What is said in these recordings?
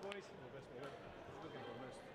boys. All the best, mate. Still going to go most.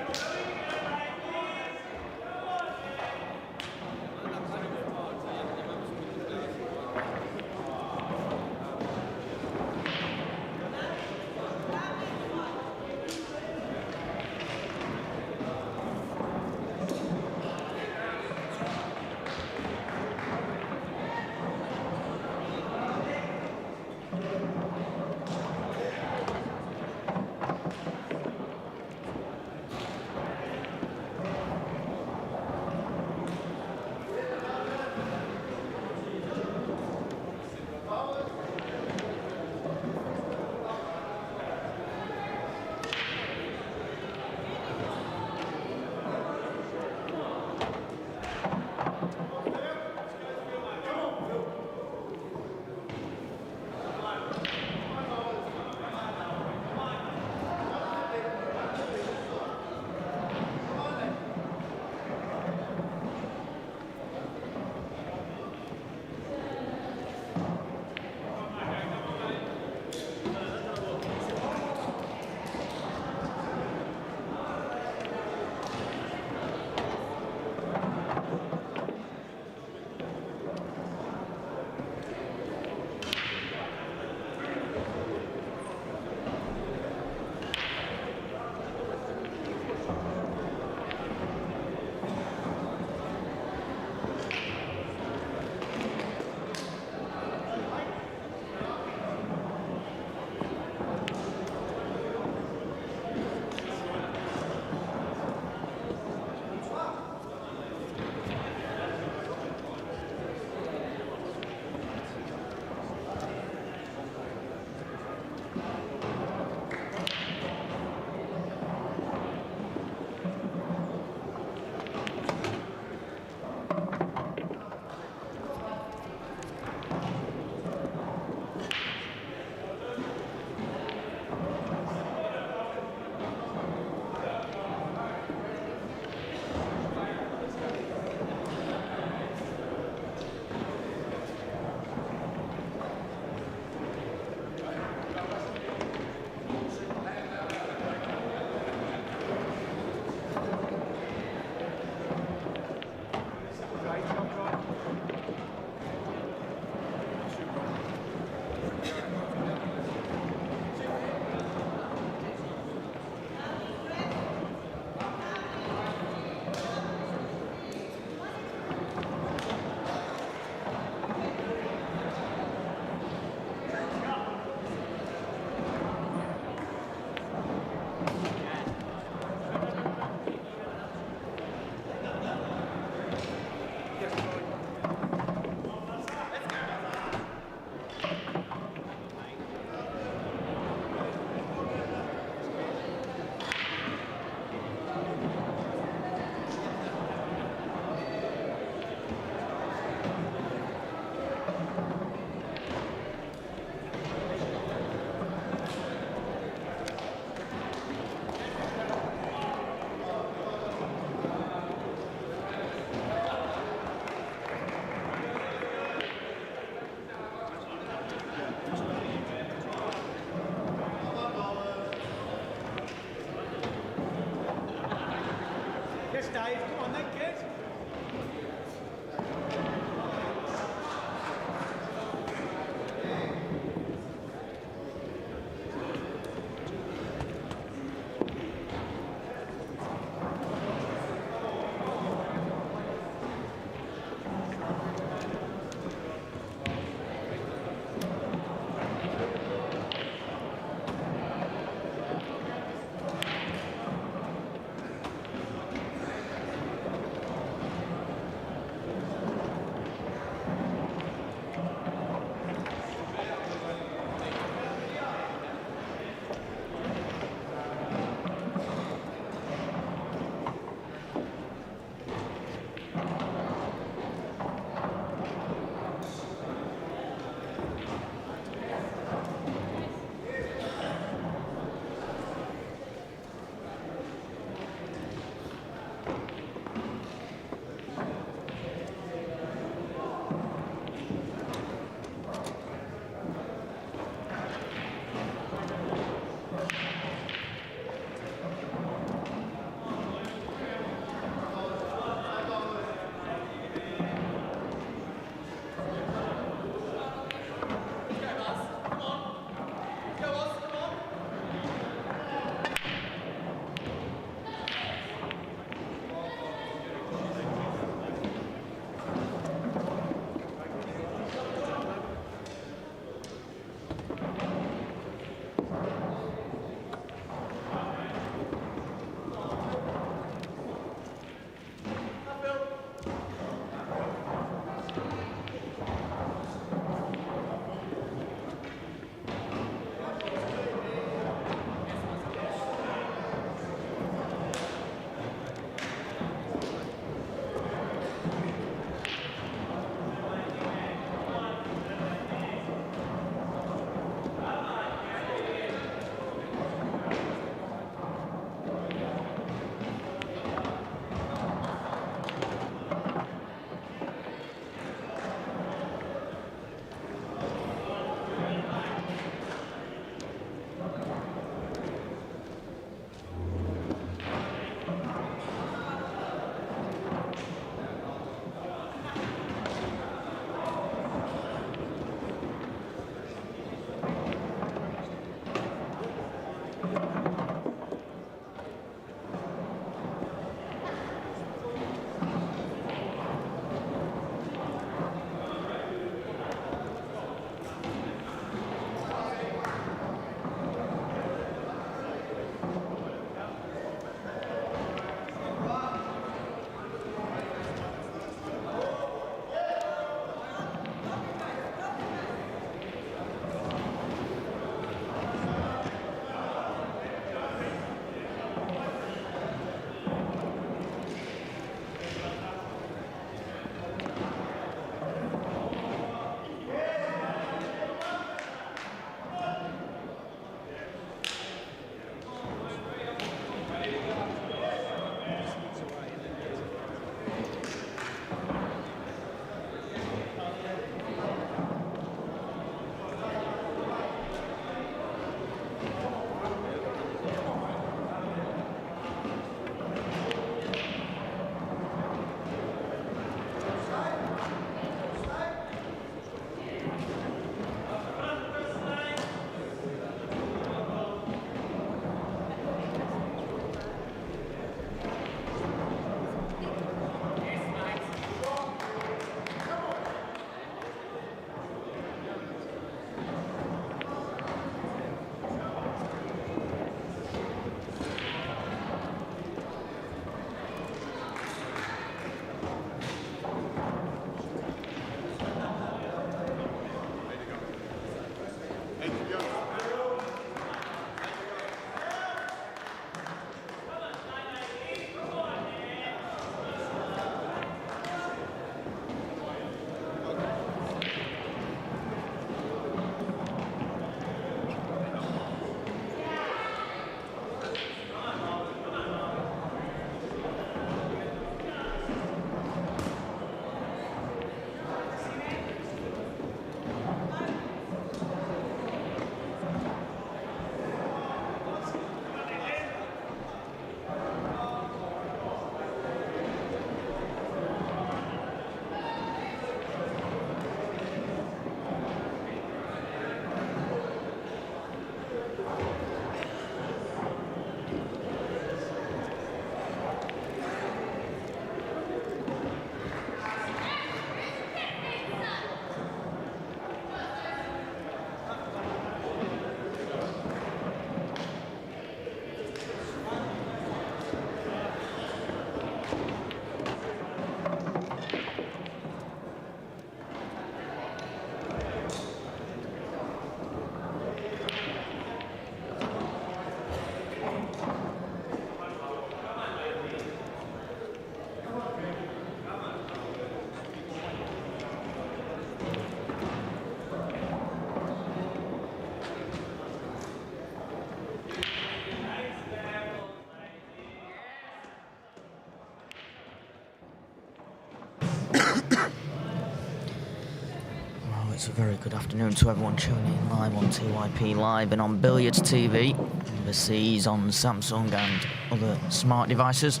It's a very good afternoon to everyone tuning in live on TYPLive and on Billiards TV, overseas on Samsung and other smart devices.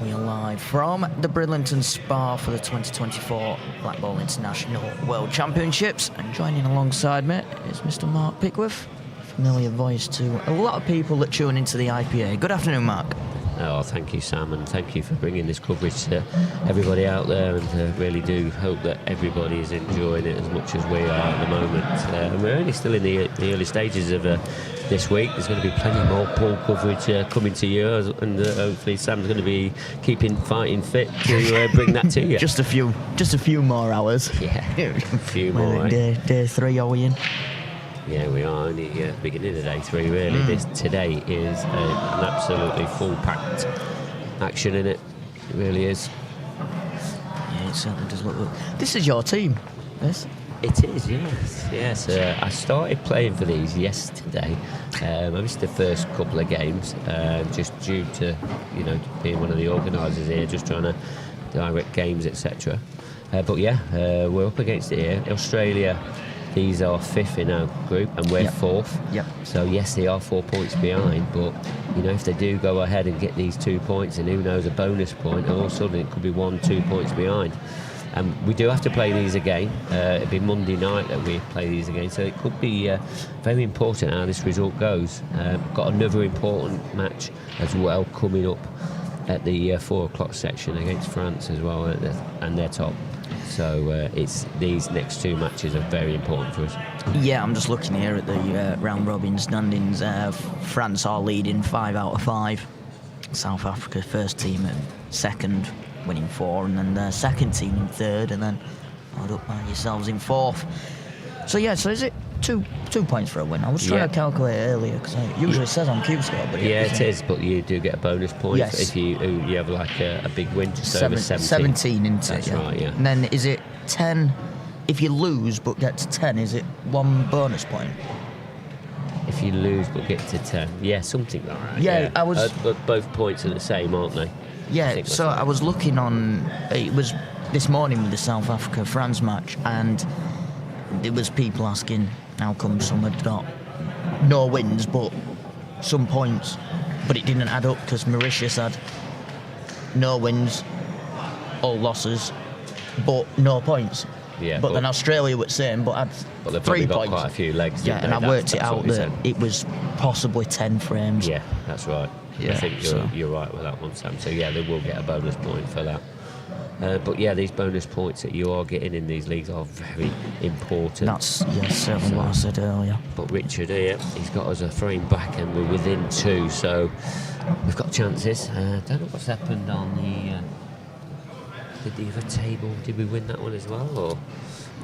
We are live from the Bridlington Spa for the 2024 Blackball International World Championships, and joining alongside me is Mr. Mark Pickworth, familiar voice to a lot of people that tune into the IPA. Good afternoon, Mark. Oh, thank you, Sam, and thank you for bringing this coverage to everybody out there, and really do hope that everybody is enjoying it as much as we are at the moment. And we're only still in the early stages of this week. There's going to be plenty more pool coverage coming to you, and hopefully Sam's going to be fighting fit to bring that to you. Just a few more hours. Yeah, a few more. Day 3, are we in? Yeah, we are only at the beginning of day 3, really. Today is an absolutely full-packed action in it. It really is. Yeah, it certainly does look good. This is your team, this? It is, yes. I started playing for these yesterday. I missed the first couple of games, just due to, being one of the organisers here, just trying to direct games, etc. But yeah, we're up against it here. Australia. These are 5th in our group, and we're 4th. Yep. So yes, they are 4 points behind, but if they do go ahead and get these 2 points, and who knows, a bonus point, and all of a sudden it could be 1-2 points behind. And we do have to play these again. It'll be Monday night that we play these again, so it could be very important how this result goes. Got another important match as well coming up at the 4 o'clock section against France as well, and they're top. So it's these next 2 matches are very important for us. Yeah, I'm just looking here at the round robin standings. France are leading 5 out of 5. South Africa first team and second, winning 4, and then their second team in third, and then hold up by yourselves in 4th. So is it 2 points for a win? I was trying to calculate it earlier because it usually says on CubeScore, but it is. But you do get a bonus point if you have like a big win, just over 17. 17, isn't it? That's right. Yeah. And then is it 10? If you lose but get to 10, is it 1 bonus point? If you lose but get to 10, something like that. Yeah, I was. But both points are the same, aren't they? Yeah. So I was looking on. It was this morning with the South Africa France match, and there was people asking how come some had got no wins but some points, but it didn't add up because Mauritius had no wins, all losses, but no points. Yeah, but then Australia was the same, but had 3 got points. Quite a few legs. Yeah, and I worked it out that it was possibly 10 frames. Yeah, that's right. Yeah, I think you're right with that one, Sam. So yeah, they will get a bonus point for that. But yeah, these bonus points that you are getting in these leagues are very important. That's certainly what I said earlier. But Richard here, he's got us a frame back, and we're within 2, so we've got chances. Don't know what's happened on the other table. Did we win that one as well, or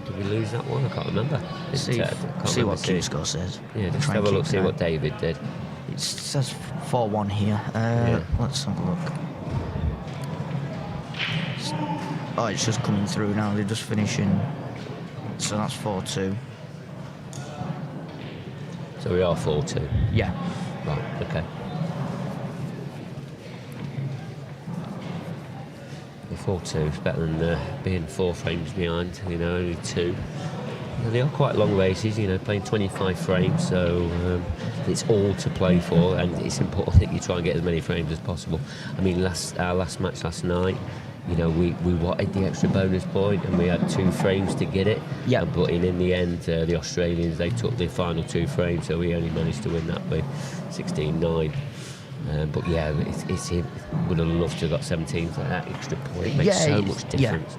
did we lose that one? I can't remember. See what CubeScore says. Yeah, just have a look, see what David did. It says 4-1 here. Let's have a look. Oh, it's just coming through now. They're just finishing. So that's 4-2. So we are 4-2. Yeah. Right. Okay. Well, 4-2 is better than being 4 frames behind. Only 2. And they are quite long races. Playing 25 frames, so it's all to play for, and it's important that you try and get as many frames as possible. I mean, our last match last night. We wanted the extra bonus point, and we had 2 frames to get it. Yeah. But in the end, the Australians, they took the final 2 frames, so we only managed to win that by 16-9. But yeah, would have loved to have got 17 for that extra point. It makes so much difference.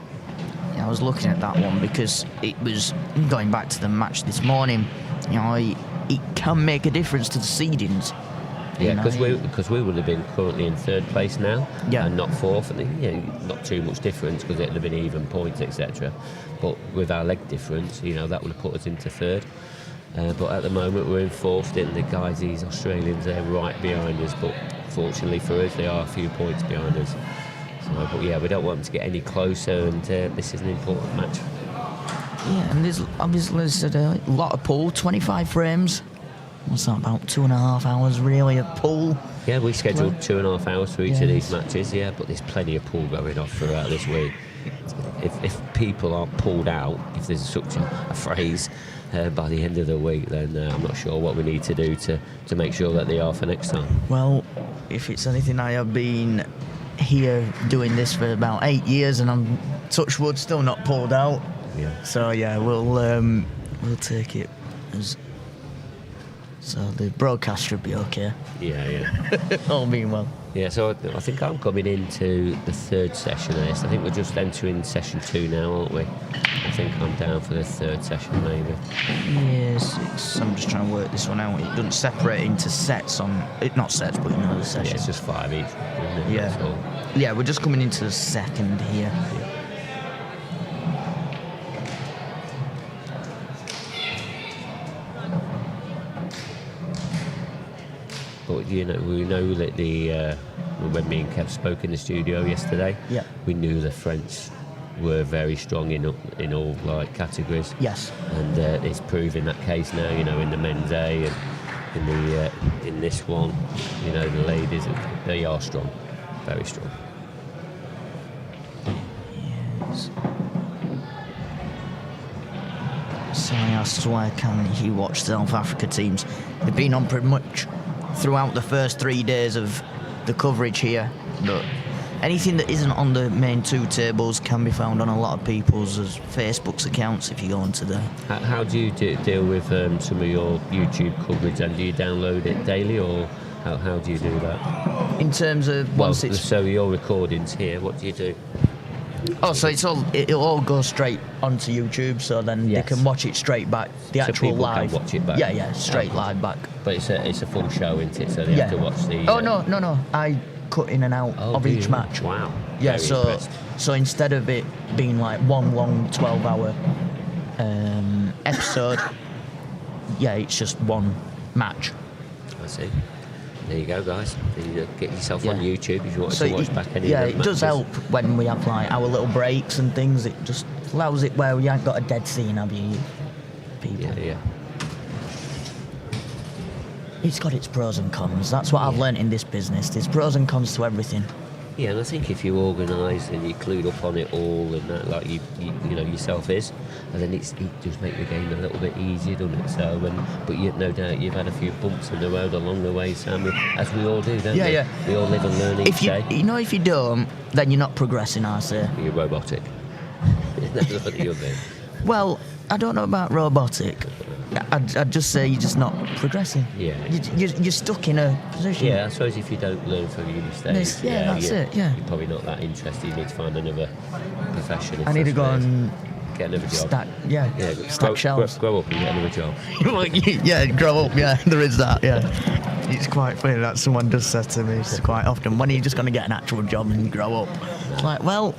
Yeah, I was looking at that one because it was going back to the match this morning. It can make a difference to the seedings. Yeah, because we would have been currently in 3rd place now, and not 4th, and not too much difference because it would have been even points, etc. But with our leg difference, that would have put us into 3rd. But at the moment we're in 4th, and the guys, these Australians, they're right behind us. But fortunately for us, they are a few points behind us. So, but yeah, we don't want them to get any closer, and this is an important match. Yeah, and there's obviously a lot of pool, 25 frames. What's that, about 2.5 hours really of pool? Yeah, we scheduled 2.5 hours for each of these matches, but there's plenty of pool going off throughout this week. if people aren't pulled out, if there's such a phrase, by the end of the week, then I'm not sure what we need to do to make sure that they are for next time. Well, if it's anything, I have been here doing this for about 8 years, and I'm, touch wood, still not pulled out. Yeah. So yeah, we'll take it as. So the broadcast should be okay. Yeah. All being well. Yeah, so I think I'm coming into the third session of this. I think we're just entering session 2 now, aren't we? I think I'm down for the third session, maybe. Yes, I'm just trying to work this one out. It doesn't separate into sets on... not sets, but the session. Yeah, it's just 5 each, isn't it? Yeah. Yeah, we're just coming into the second here. Yeah. But we know that when me and Kev spoke in the studio yesterday, we knew the French were very strong in all like categories. Yes. And it's proving that case now. In the men's A and in this one, the ladies, they are strong, very strong. Yes. So I asked why can't he watch South Africa teams? They've been on pretty much throughout the first 3 days of the coverage here, but anything that isn't on the main 2 tables can be found on a lot of people's Facebook's accounts if you go onto there. How do you deal with some of your YouTube coverage, and do you download it daily, or how do you do that? In terms of once it's... So your recordings here, what do you do? Oh, so it'll all go straight onto YouTube, so then they can watch it straight back. The actual people live. Can watch it back. Yeah, straight live back. But it's a full show, isn't it? So they have to watch the. Oh no! I cut in and out of each match. Wow. Yeah, Very so instead of it being like one long 12-hour episode, it's just one match. I see. There you go, guys. You get yourself on YouTube if you want to watch back any of the matches. matches. Does help when we have like our little breaks and things. It just allows it where you ain't got a dead scene, have you, people? Yeah. It's got its pros and cons. That's what I've learnt in this business. There's pros and cons to everything. Yeah, and I think if you organise and you're clued up on it all, and that, like you yourself is, and then it does make the game a little bit easier, doesn't it? So, but no doubt you've had a few bumps in the road along the way, Sam, as we all do, don't we? Yeah. We all live and learn each day. If you don't, then you're not progressing, I say. You're robotic. That's what you're doing. Well, I don't know about robotic. I'd just say you're just not progressing. Yeah. You're stuck in a position. Yeah, I suppose if you don't learn from your mistakes, that's it. Yeah. You're probably not that interested. You need to find another profession. I need to go and get another job. Stack shelves. Grow up and get another job. Yeah, grow up. Yeah, there is that. Yeah. It's quite funny that someone does say to me quite often, when are you just going to get an actual job and grow up? It's like, well,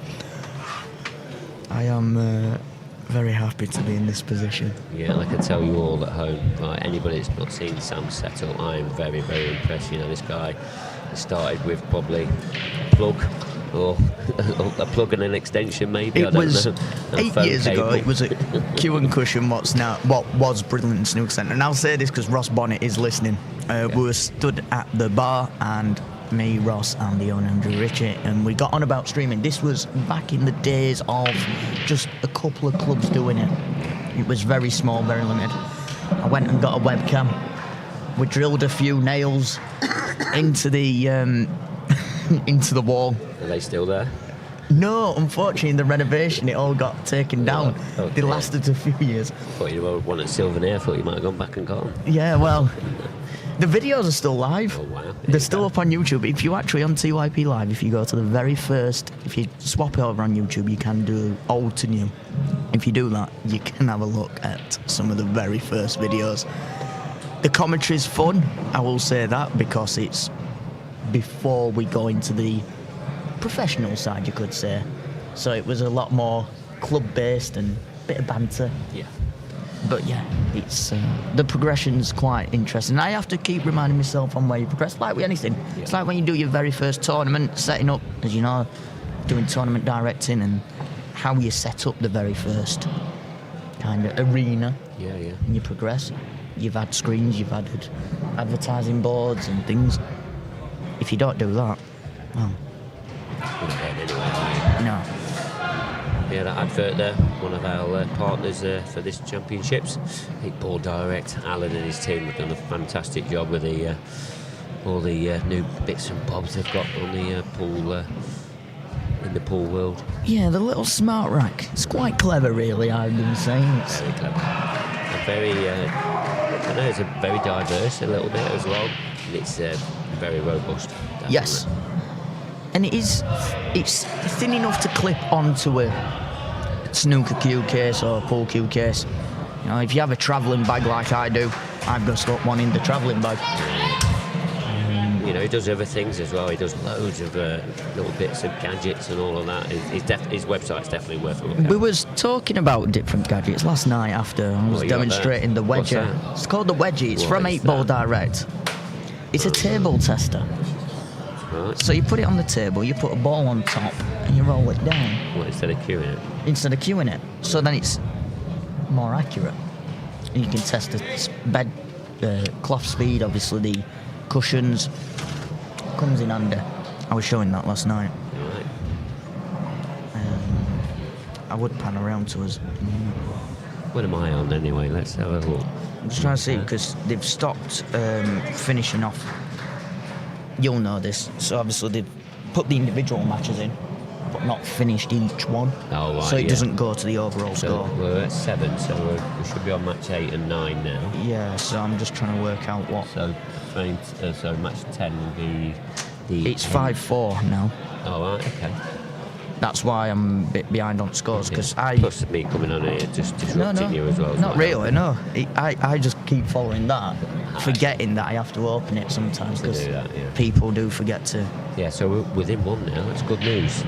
I am very happy to be in this position. Yeah, and I can tell you all at home, like anybody that's not seen Sam's setup, I am very, very impressed. This guy started with probably a plug or a plug and an extension, maybe. It was 8 years ago. It was a Q and Cushion, what was Bridlington Snooker Centre. And I'll say this because Ross Bonnet is listening. We were stood at the bar, and me, Ross, and the owner, Andrew Ritchie, and we got on about streaming. This was back in the days of just a couple of clubs doing it. It was very small, very limited. I went and got a webcam. We drilled a few nails into the into the wall. Are they still there? No, unfortunately, in the renovation, it all got taken down. Okay. They lasted a few years. I thought you were one at Sylvan. I thought you might have gone back and gone. Yeah, well, the videos are still live. Oh, wow. They're still up on YouTube. If you actually on TYPLive, if you go to the very first, if you swap it over on YouTube, you can do old to new. If you do that, you can have a look at some of the very first videos. The commentary's fun, I will say that, because it's before we go into the professional side, you could say. So it was a lot more club-based and a bit of banter. Yeah. But yeah, it's the progression's quite interesting. I have to keep reminding myself on where you progress, like with anything. Yeah. It's like when you do your very first tournament, setting up, as you know, doing tournament directing, and how you set up the very first kind of arena. Yeah. And you progress. You've had screens, you've had advertising boards and things. If you don't do that, well, no. We had an advert there, one of our partners for this championships. 8 Ball Direct. Alan and his team have done a fantastic job with the all the new bits and bobs they've got on the pool in the pool world. Yeah, the little smart rack. It's quite clever, really. I've been saying it's very clever. And very, I know it's a very diverse a little bit as well. And it's very robust. Definitely. Yes. And it's thin enough to clip onto a snooker cue case or a pool cue case. You know, if you have a travelling bag like I do, I've got stuck one in the travelling bag. You know, he does other things as well. He does loads of little bits of gadgets and all of that. His website's definitely worth a look at. We was talking about different gadgets last night after I was demonstrating the wedgie. It's called the wedgie. It's from 8 Ball Direct. It's a table tester. Right. So you put it on the table, you put a ball on top, and you roll it down. Well, instead of cueing it? Instead of cueing it. So then it's more accurate. And you can test the bed cloth speed, obviously the cushions. Comes in handy. I was showing that last night. Right. I would pan around to us. What am I on anyway? Let's have a look. I'm just trying to see because they've stopped finishing off. You'll know this. So obviously they've put the individual matches in, but not finished each one. Oh, right, so it doesn't go to the overall score. We're at 7, so we should be on match 8 and 9 now. Yeah, so I'm just trying to work out what. So match 10 will be the. It's 5-4 now. Oh, right, okay. That's why I'm a bit behind on scores because Plus me coming on here just disrupting you as well. Not really, no. I just keep following that, forgetting that I have to open it sometimes because people do forget to. Yeah, so we're within 1 now. That's good news.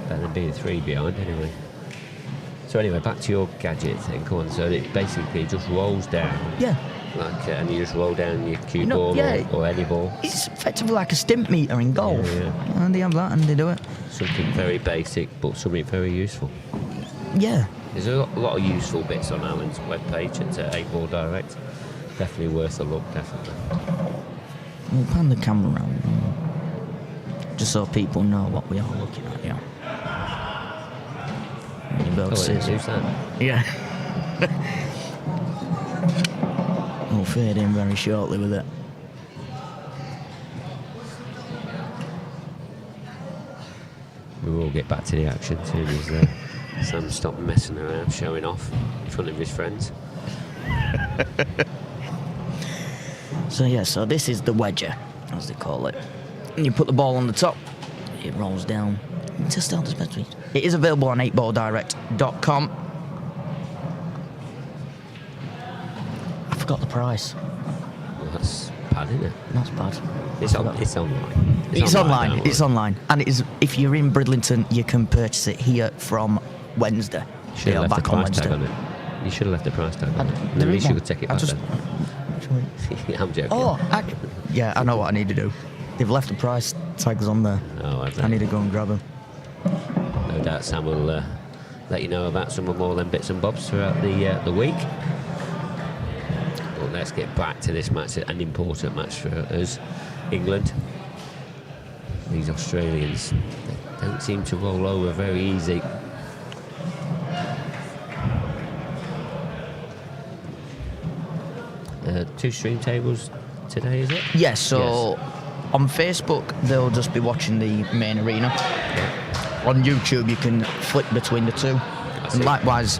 Better than being 3 behind anyway. So anyway, back to your gadget thing. Come on. So it basically just rolls down. Yeah. Like, and you just roll down your cue ball or any ball. It's effectively like a stimp meter in golf. Yeah. And they have that and they do it. Something very basic, but something very useful. Yeah. There's a lot of useful bits on Alan's webpage at 8 Ball Direct. Definitely worth a look, definitely. We'll pan the camera around just so people know what we are looking at, yeah. Who's that? Yeah. We'll fade in very shortly with it. We will get back to the action as soon as Sam stopped messing around, showing off in front of his friends. So this is the wedger, as they call it. And you put the ball on the top, it rolls down. Test out the best speed. It is available on 8balldirect.com. I forgot the price. Well, that's bad, isn't it? That's bad. It's online. It's online. And it is, if you're in Bridlington, you can purchase it here from Wednesday. Should have left the price tag on it. You should have left the price tag on it. And at least you could take it back then. I'm joking. I know what I need to do. They've left the price tags on there. Oh, I need to go and grab them. No doubt Sam will let you know about some more than bits and bobs throughout the week. But let's get back to this match, an important match for us, England. These Australians, they don't seem to roll over very easy. Two stream tables today, is it? Yes, so on Facebook they'll just be watching the main arena. On YouTube you can flick between the two. And likewise,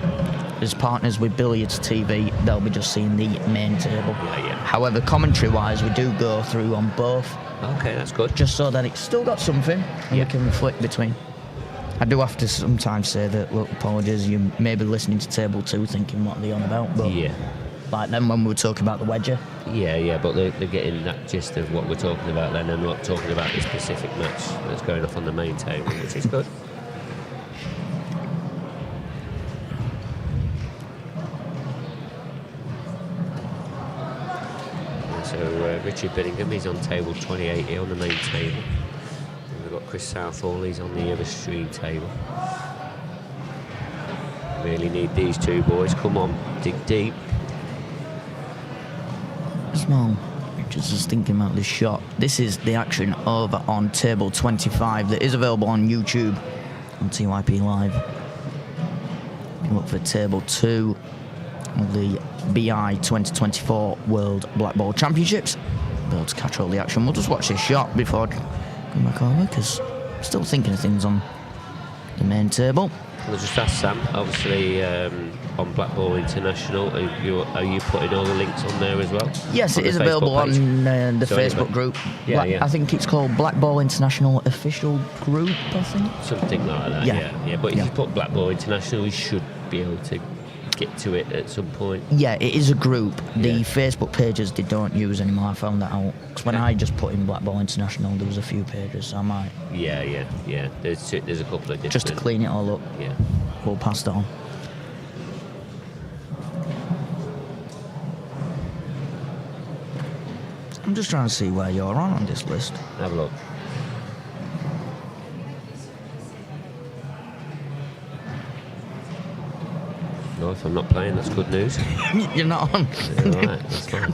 as partners with Billiards TV, they'll be just seeing the main table. However, commentary-wise, we do go through on both. Okay, that's good. Just so that it's still got something and we can flick between. I do have to sometimes say that, look, apologies, you may be listening to Table 2 thinking what they're on about, but like then when we were talking about the wedger. Yeah, but they're getting that gist of what we're talking about then and not talking about this specific match that's going off on the main table, which is good. So Richard Billingham, he's on table 28 here on the main table. And we've got Chris Southall, he's on the other stream table. Really need these two boys, come on, dig deep. Small. Just thinking about this shot. This is the action over on table 25 that is available on YouTube on TYPLive. You look for Table 2 of the BI 2024 World Blackball Championships. Be able to catch all the action. We'll just watch this shot before going back over, because I'm still thinking of things on the main table. I'll just ask Sam, obviously on Blackball International, are you putting all the links on there as well? Yes, it is available on the Facebook group. Yeah. I think it's called Blackball International Official Group, I think. Something like that, yeah. But if you put Blackball International, you should be able to get to it at some point. Yeah, it is a group. The Facebook pages they don't use anymore. I found that out. Because when I just put in Blackball International, there was a few pages, so I might... Yeah. There's a couple of different... Just to clean it all up. Yeah. We'll pass it on. I'm just trying to see where you're on this list. Have a look. No, if I'm not playing, that's good news. You're not on. Yeah, all right, that's fine.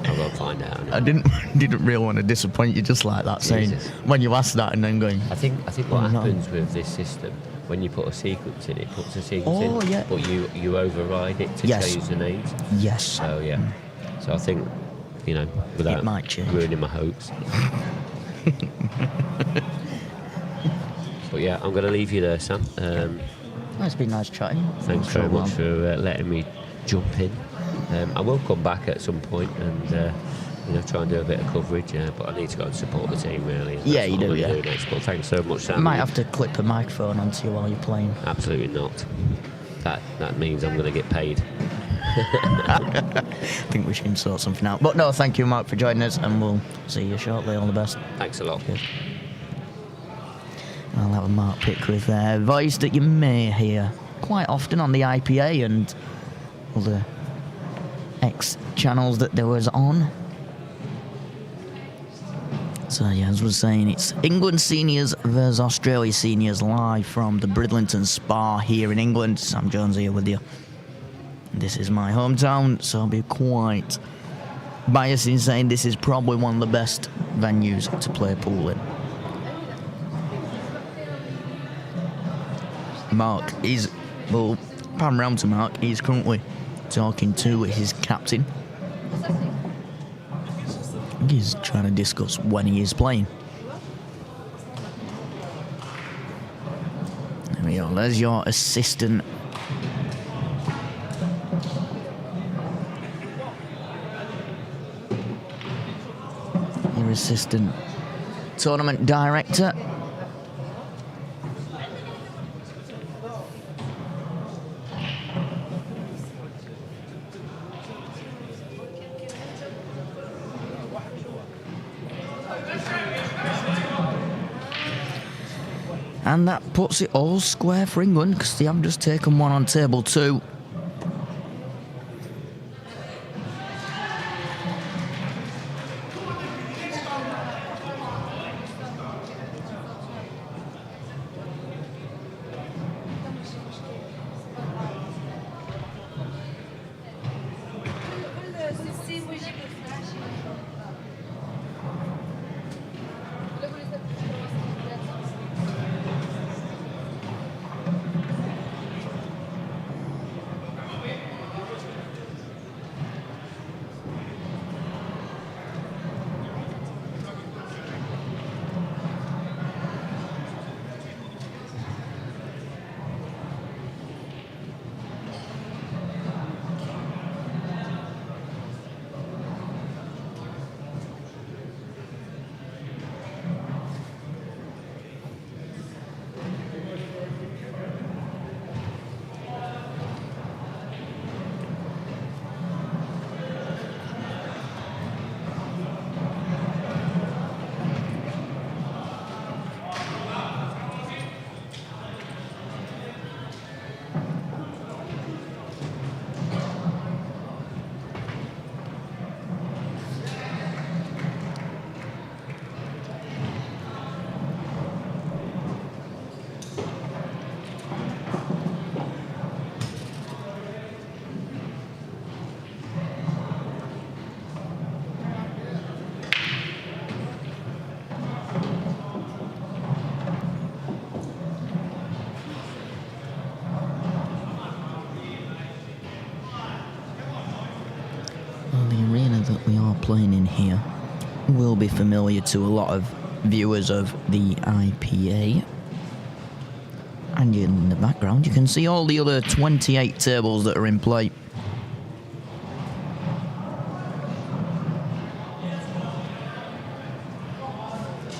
I'll go find out now. I didn't really want to disappoint you just like that, saying when you ask that and then going. I think what happens with this system, when you put a sequence in, it puts a sequence in, but you override it to change the names. Yes. So yeah. So I think, without ruining my hopes. But yeah, I'm going to leave you there, Sam. It's been nice chatting. Thanks very much for letting me jump in. I will come back at some point and try and do a bit of coverage, but I need to go and support the team really. Yeah, you do, yeah. But thanks so much, Sam. You might have to clip a microphone onto you while you're playing. Absolutely not. That means I'm going to get paid. I think we should sort something out. But no, thank you, Mark, for joining us, and we'll see you shortly. All the best. Thanks a lot. Cheers. I'll have a Mark pick with their voice that you may hear quite often on the IPA and other X channels that there was on. So yeah, as I was saying, it's England seniors versus Australia seniors live from the Bridlington Spa here in England. Sam Jones here with you. This is my hometown, so I'll be quite biased in saying this is probably one of the best venues to play pool in. Mark is, well, pan round to Mark, he's currently talking to his captain. I think he's trying to discuss when he is playing. There we go, there's your assistant. Your assistant tournament director. And that puts it all square for England, because they have just taken one on table 2. we are playing in here will be familiar to a lot of viewers of the IPA. And in the background you can see all the other 28 tables that are in play.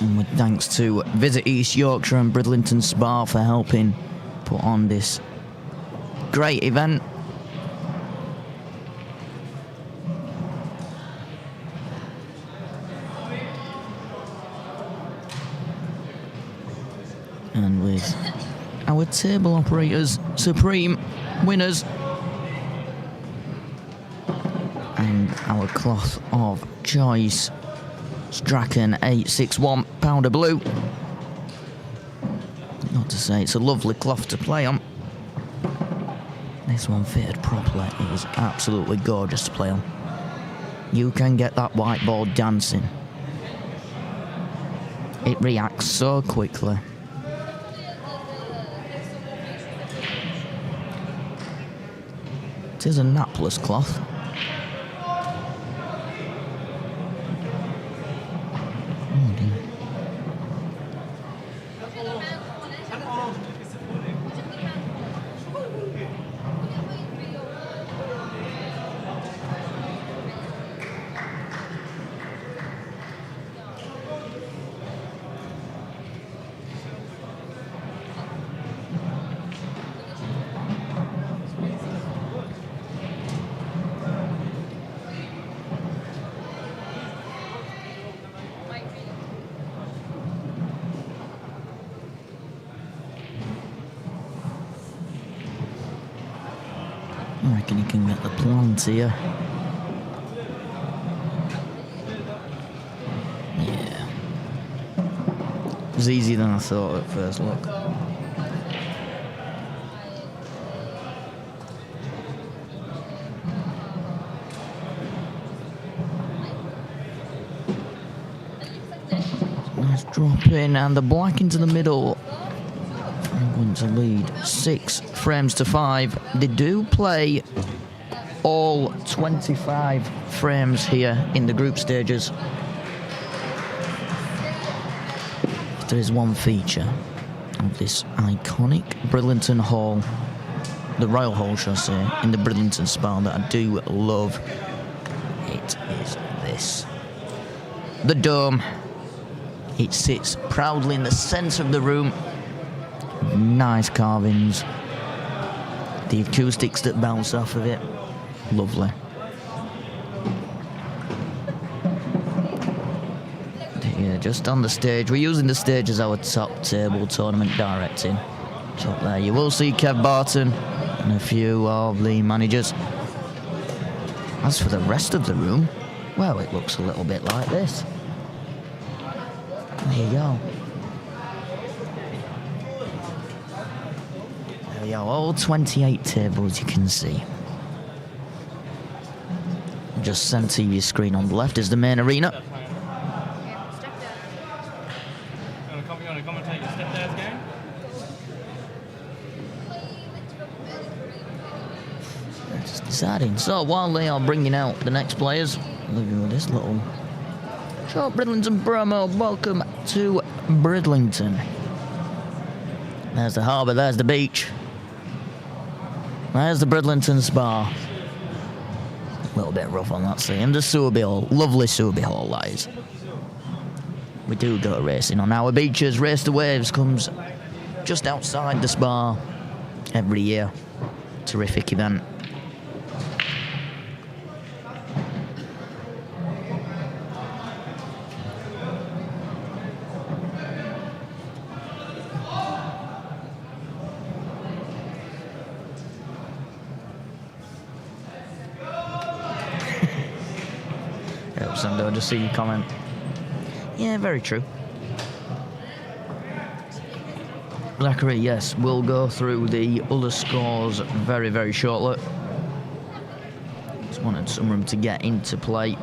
And with thanks to Visit East Yorkshire and Bridlington Spa for helping put on this great event. And with our table operators, Supreme, winners, and our cloth of choice, Strachan 861 powder blue. Not to say it's a lovely cloth to play on. This one fitted properly. It is absolutely gorgeous to play on. You can get that whiteboard dancing. It reacts so quickly. It is a napless cloth. Oh dear. I reckon you can get the plant here. Yeah. It was easier than I thought at first look. Nice drop in and the black into the middle. I'm going to lead 6 frames to 5. They do play all 25 frames here in the group stages. There is one feature of this iconic Bridlington Hall, the Royal Hall, shall I say, in the Bridlington Spa that I do love. It is this. The dome. It sits proudly in the centre of the room. Nice carvings. The acoustics that bounce off of it. Lovely. Yeah, just on the stage. We're using the stage as our top table tournament directing. So up there you will see Kev Barton and a few of the managers. As for the rest of the room, well, it looks a little bit like this. There you go. There we are, all 28 tables you can see. Just centre your screen on the left is the main arena. Just deciding. So while they are bringing out the next players, looking at this little short Bridlington promo. Welcome to Bridlington. There's the harbour, there's the beach. There's the Bridlington Spa. A little bit rough on that sea. And the Sowerby Hall, lovely Sowerby Hall that is. We do go racing on our beaches. Race the Waves comes just outside the spa every year. Terrific event. Sando, I just see your comment. Yeah, very true. Zachary, yes, we'll go through the other scores very, very shortly. Just wanted some room to get into play.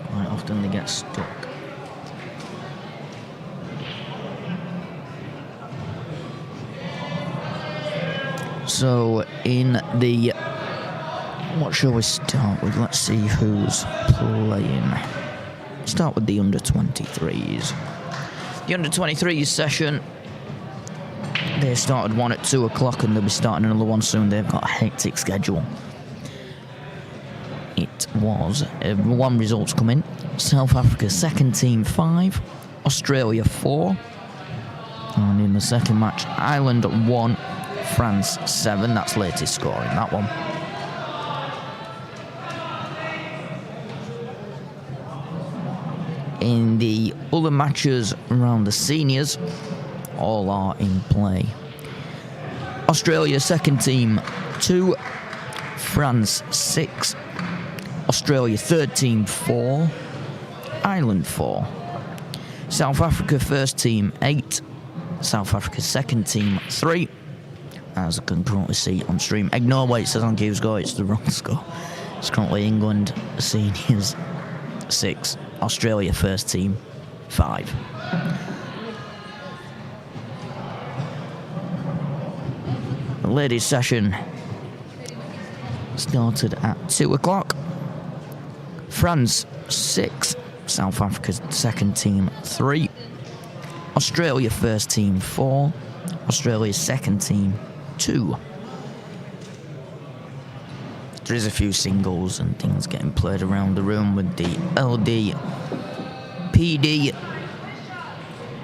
Quite often they get stuck. So in the What shall we start with? Let's see who's playing. Start with the under-23s. The under-23s session, they started one at 2 o'clock and they'll be starting another one soon. They've got a hectic schedule. It was one results come in. South Africa second team 5, Australia 4, and in the second match, Ireland 1, France 7. That's latest score in that one. In the other matches around the seniors, all are in play. Australia second team 2, France 6, Australia third team 4, Ireland 4. South Africa first team 8, South Africa second team 3. As I can currently see on stream. Ignore what it says on CubeScore, it's the wrong score. It's currently England seniors 6, Australia first team 5. The ladies session started at 2 o'clock. France 6, South Africa's second team 3, Australia first team 4, Australia's second team 2. There is a few singles and things getting played around the room with the LD PD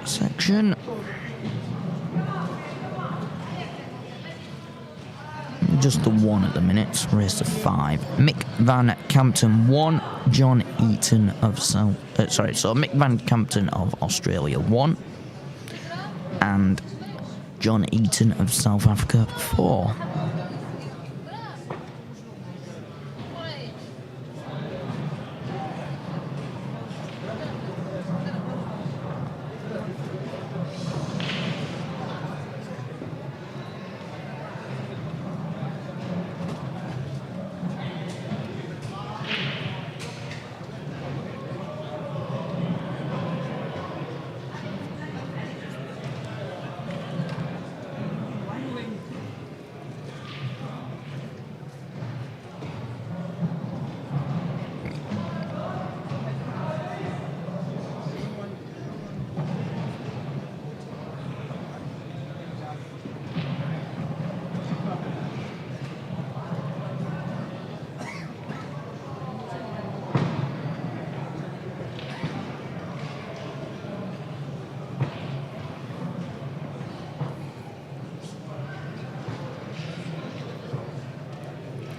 section. Just the one at the minute, race to 5. Mick Van Campton 1, John Eaton of Mick Van Campton of Australia 1, and John Eaton of South Africa 4.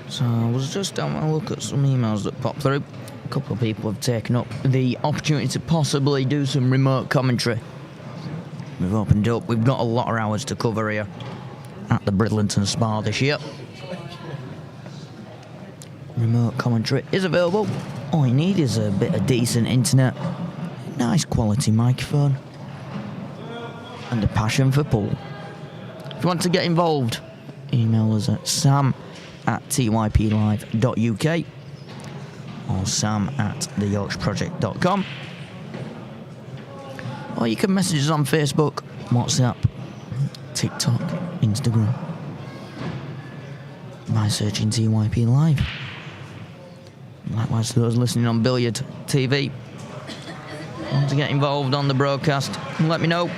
So I was just having a look at some emails that popped through. A couple of people have taken up the opportunity to possibly do some remote commentary. We've opened up. We've got a lot of hours to cover here at the Bridlington Spa this year. Remote commentary is available. All you need is a bit of decent internet, nice quality microphone, and a passion for pool. If you want to get involved, email us at sam@typlive.uk or sam@theyorksproject.com, or you can message us on Facebook, WhatsApp, TikTok, Instagram by searching TYPLive. Likewise to those listening on Billiard TV, want to get involved on the broadcast, let me know.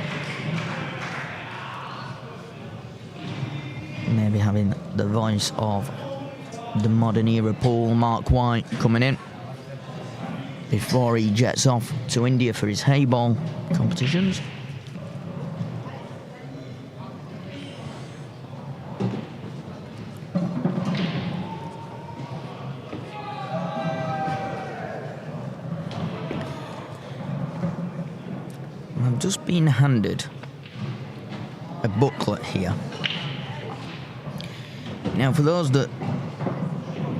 Maybe having the voice of the modern era pool, Mark White, coming in before he jets off to India for his hay ball competitions. I've just been handed a booklet here. Now, for those that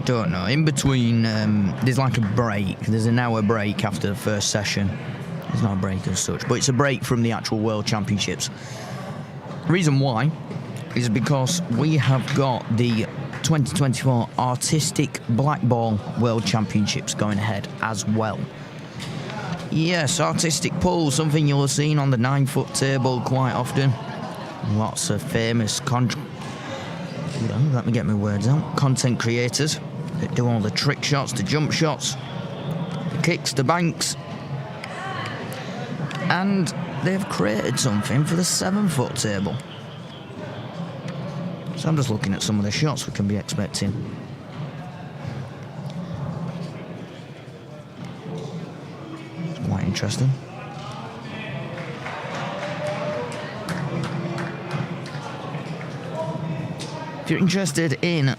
don't know, in between, there's like a break. There's an hour break after the first session. There's not a break as such, but it's a break from the actual World Championships. The reason why is because we have got the 2024 Artistic Blackball World Championships going ahead as well. Yes, artistic pool, something you'll have seen on the 9-foot table quite often. Lots of famous let me get my words out. Content creators that do all the trick shots, the jump shots, the kicks, the banks. And they've created something for the 7-foot table. So I'm just looking at some of the shots we can be expecting. It's quite interesting. If you're interested in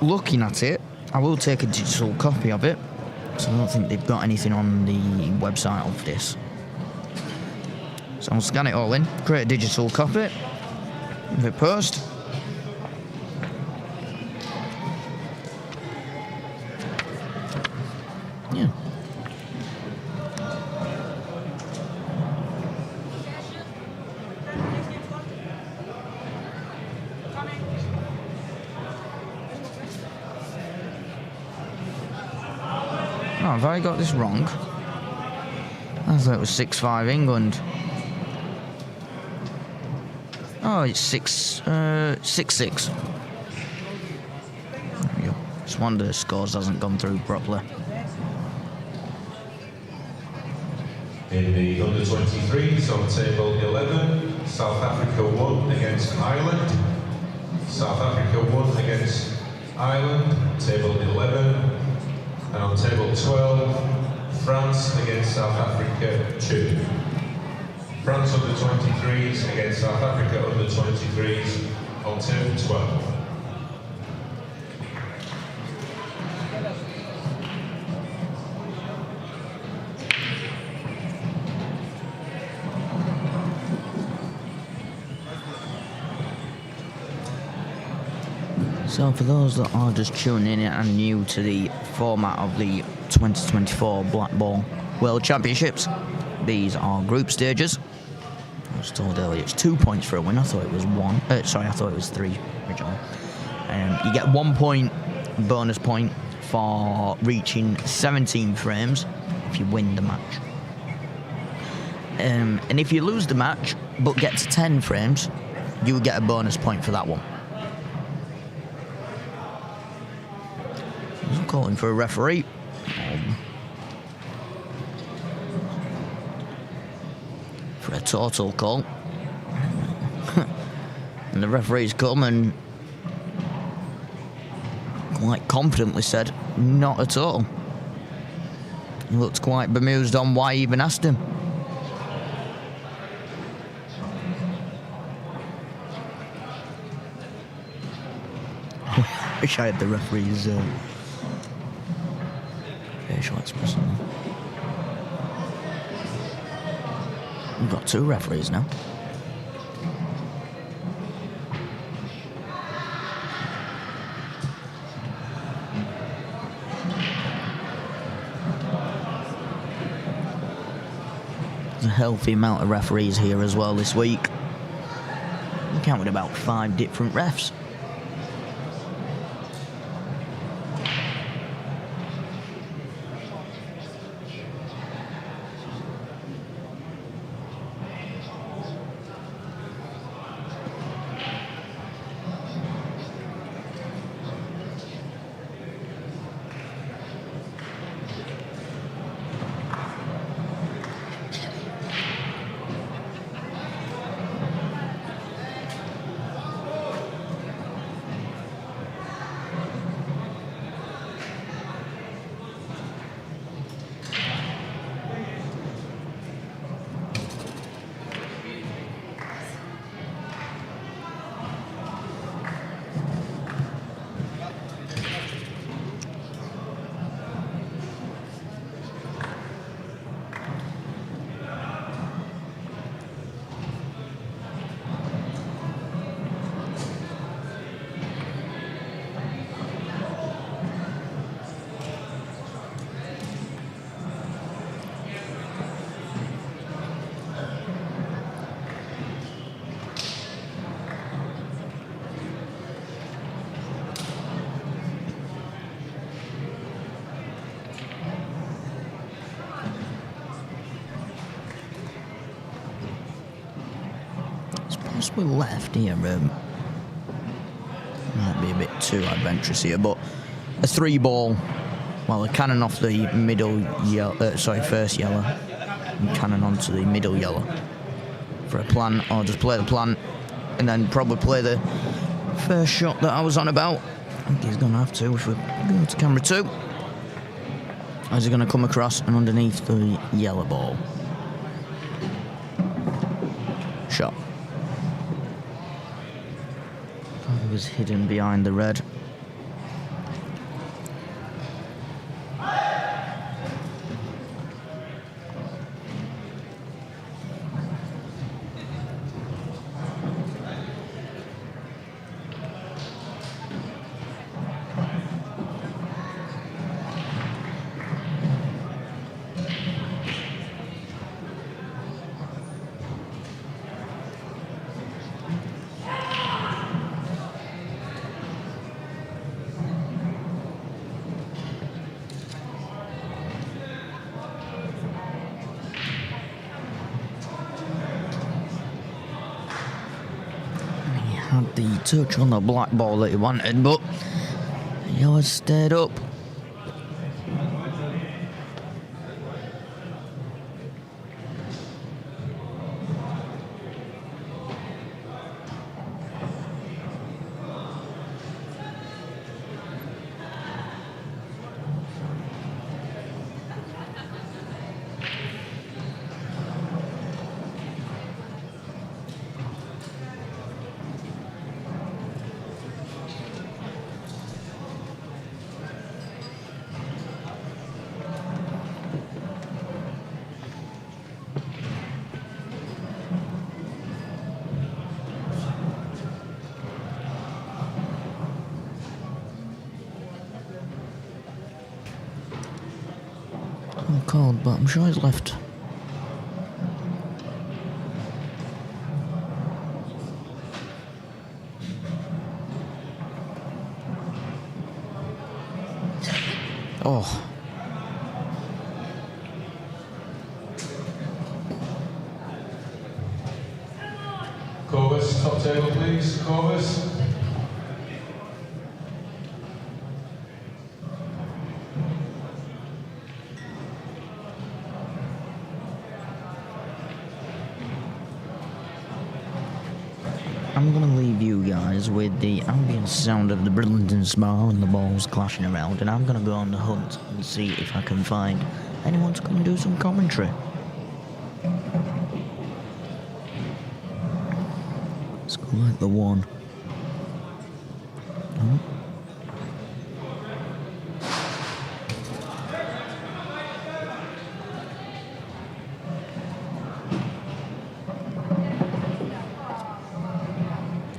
looking at it, I will take a digital copy of it. So I don't think they've got anything on the website of this. So I'll scan it all in, create a digital copy, hit post. Yeah. Oh, have I got this wrong? I thought it was 6-5 England. Oh, it's 6-6. There we go. Just one of the scores hasn't gone through properly. In the under-23s on table 11, South Africa won against Ireland. South Africa won against Ireland, table 11. And on table 12, France against South Africa 2. France under-23s against South Africa under-23s on table 12. So for those that are just tuning in and new to the format of the 2024 Blackball World Championships, these are group stages. I was told earlier it's 2 points for a win. I thought it was 1. I thought it was 3 originally. You get 1 point bonus point for reaching 17 frames if you win the match. And if you lose the match but get to 10 frames, you get a bonus point for that one. I'm calling for a referee. For a total call. And the referee's come and quite confidently said, not at all. He looked quite bemused on why he even asked him. Wish I had the referee's facial expression. We've got 2 referees now. There's a healthy amount of referees here as well this week. We counted about 5 different refs. Possibly left here. Might be a bit too adventurous here, but a 3-ball. Well, a cannon off the middle yellow, first yellow, and cannon onto the middle yellow for a plan, or just play the plan, and then probably play the first shot that I was on about. I think he's going to have to if we go to camera 2. As he's going to come across and underneath the yellow ball. Shot. He was hidden behind the red. Had the touch on the black ball that he wanted, but he always stayed up. Cold, but I'm sure he's left. Oh. Corvus, top table please, Corvus. I'm going to leave you guys with the ambient sound of the Bridlington Spa and the balls clashing around, and I'm going to go on the hunt and see if I can find anyone to come and do some commentary. Let's go like the one. Oh.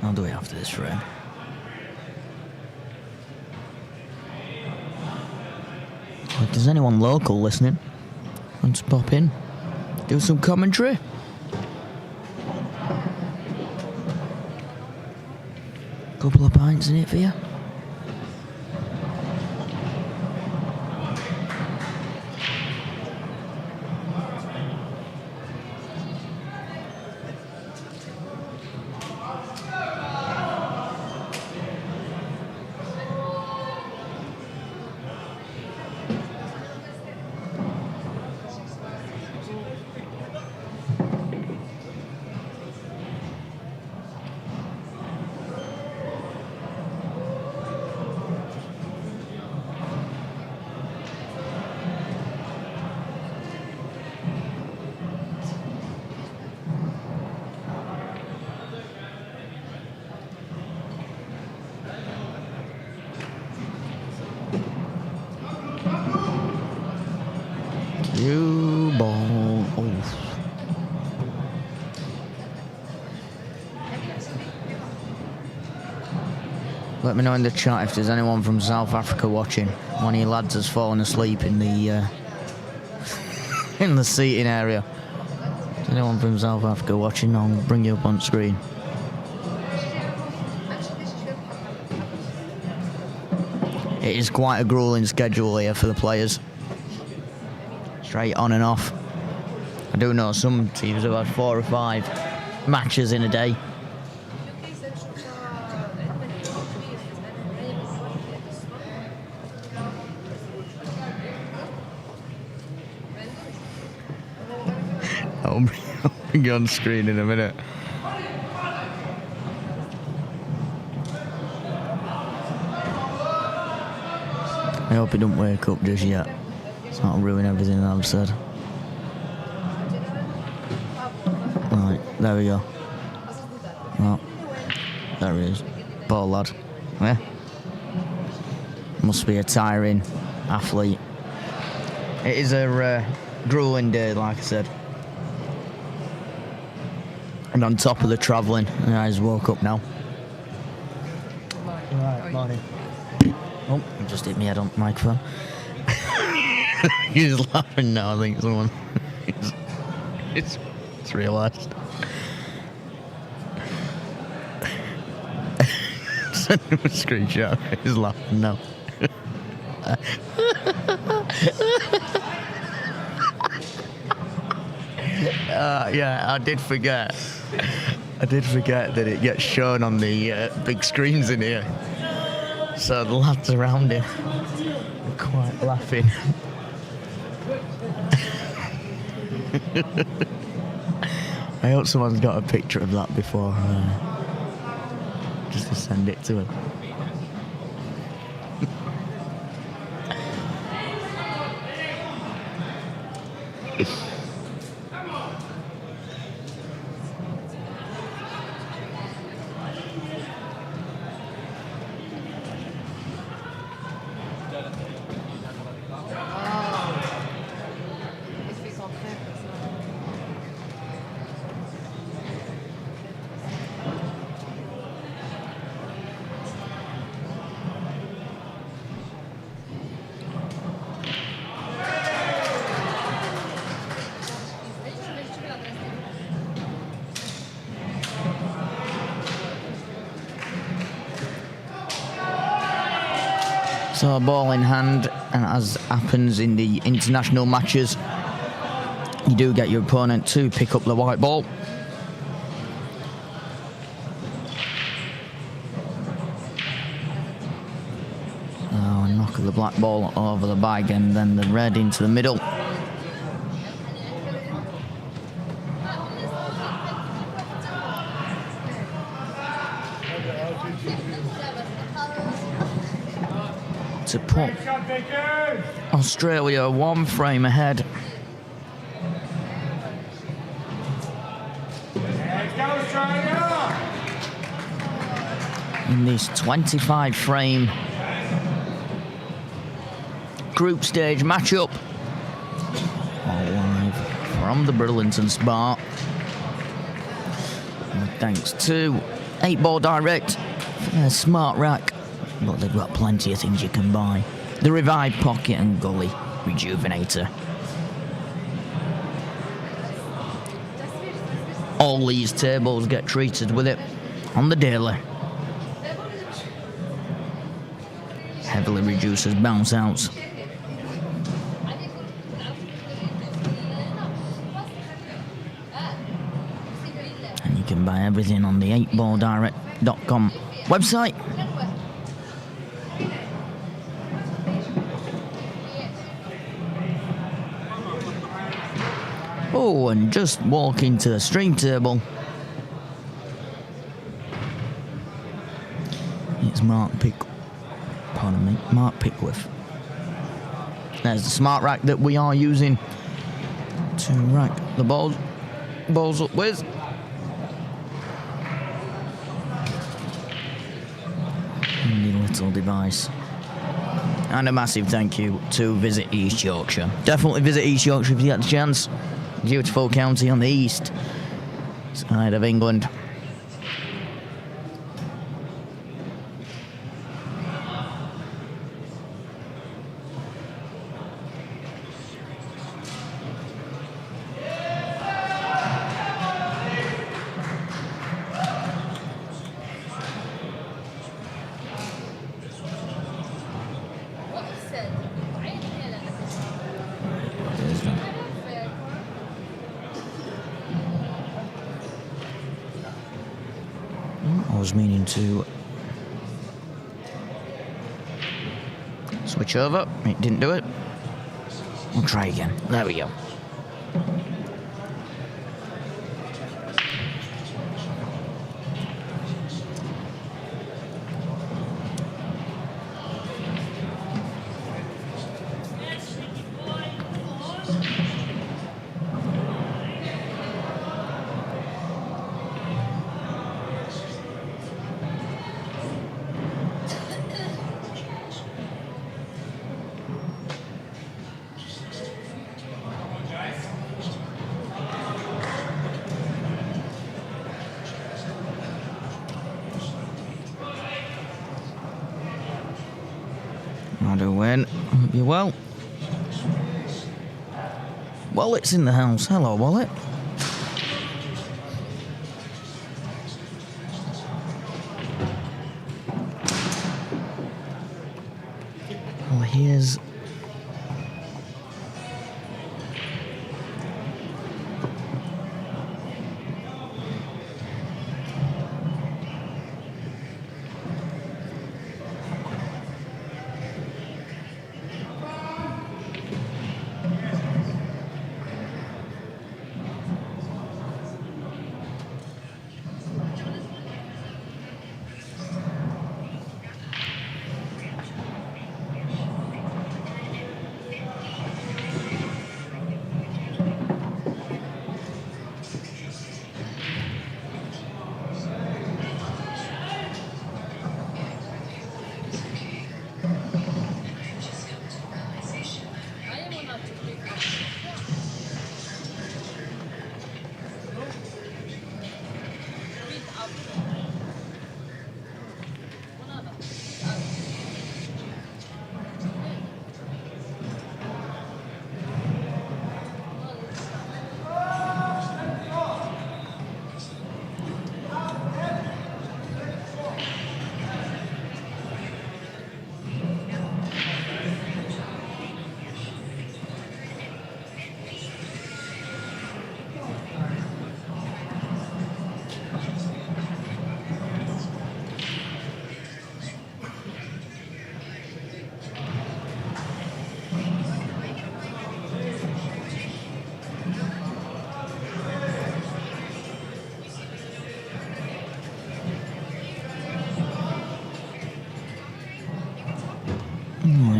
I'll do it after this frame. If there's anyone local listening, wants to pop in, do some commentary. Couple of pints in it for you. You ball. Oh. Let me know in the chat if there's anyone from South Africa watching. One of you lads has fallen asleep in the in the seating area. If there's anyone from South Africa watching, I'll bring you up on screen. It is quite a grueling schedule here for the players. Straight on and off. I do know some teams have had 4 or 5 matches in a day. Go on screen in a minute. I hope he don't wake up just yet. It's not ruin everything I've said. Right, there we go. Oh, there he is. Poor lad. Yeah. Must be a tiring athlete. It is a grueling day, like I said. And on top of the travelling, I just woke up now. Right, morning. Oh, I just hit my head on the microphone. He's laughing now, I think someone. it's realised. Send him a screenshot. He's laughing now. Yeah, I did forget that it gets shown on the big screens in here. So the lads around him are quite laughing. I hope someone's got a picture of that before, just to send it to him. So ball in hand, and as happens in the international matches, you do get your opponent to pick up the white ball. So a knock of the black ball over the bag, and then the red into the middle. To put Australia one frame ahead. In this 25 frame group stage matchup. All live from the Bridlington Spa. And thanks to 8-Ball Direct for their smart rack. But they've got plenty of things you can buy. The Revive Pocket and Gully Rejuvenator. All these tables get treated with it on the daily. Heavily reduces bounce outs. And you can buy everything on the 8balldirect.com website. Oh, and just walking to the stream table, it's Mark Pickworth. There's the smart rack that we are using to rack the balls up with. Handy little device. And a massive thank you to Visit East Yorkshire. Definitely visit East Yorkshire if you get the chance. Beautiful county on the east side of England. I was meaning to switch over. It didn't do it. We'll try again. There we go. I do win. Hope you well. Wallet's in the house. Hello, Wallet. Well, here's...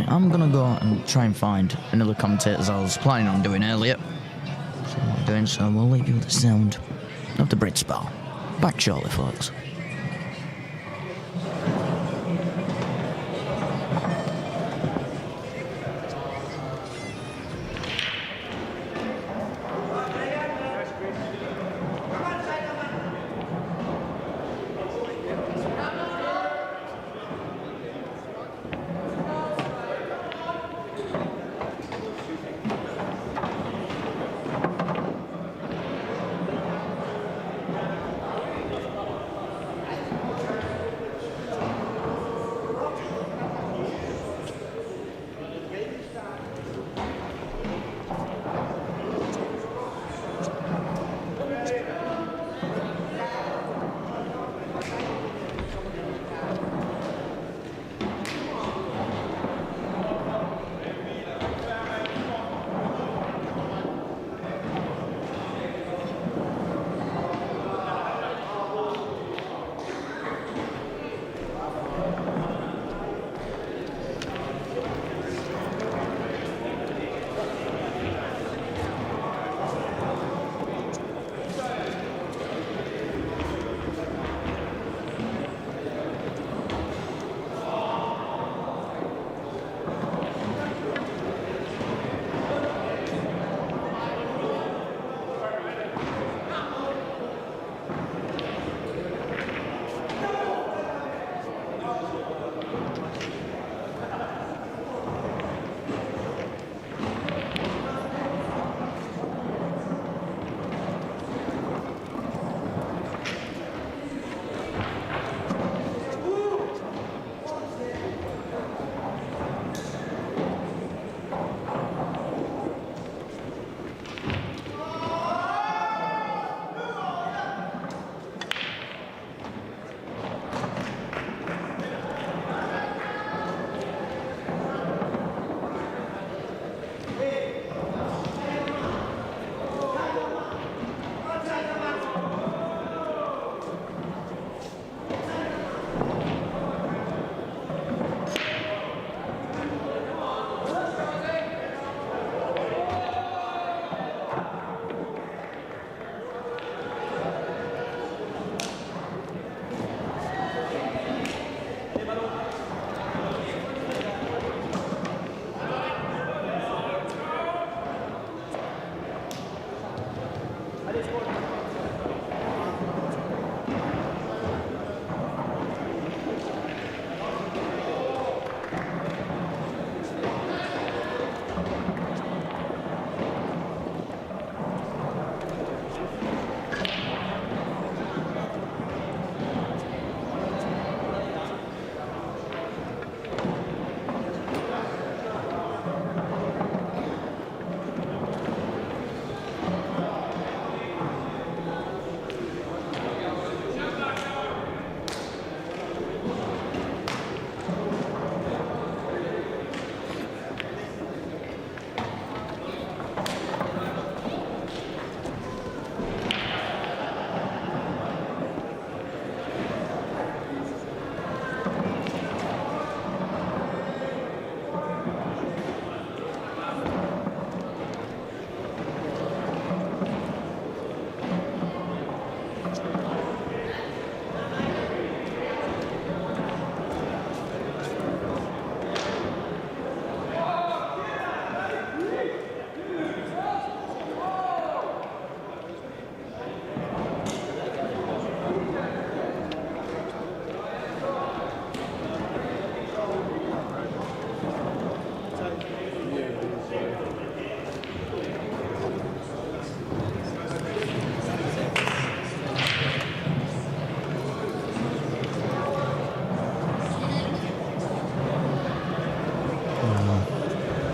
I'm gonna go and try and find another commentator as I was planning on doing earlier. So I'm not doing so. We'll leave you with the sound of the Brit Spa. Back shortly, folks.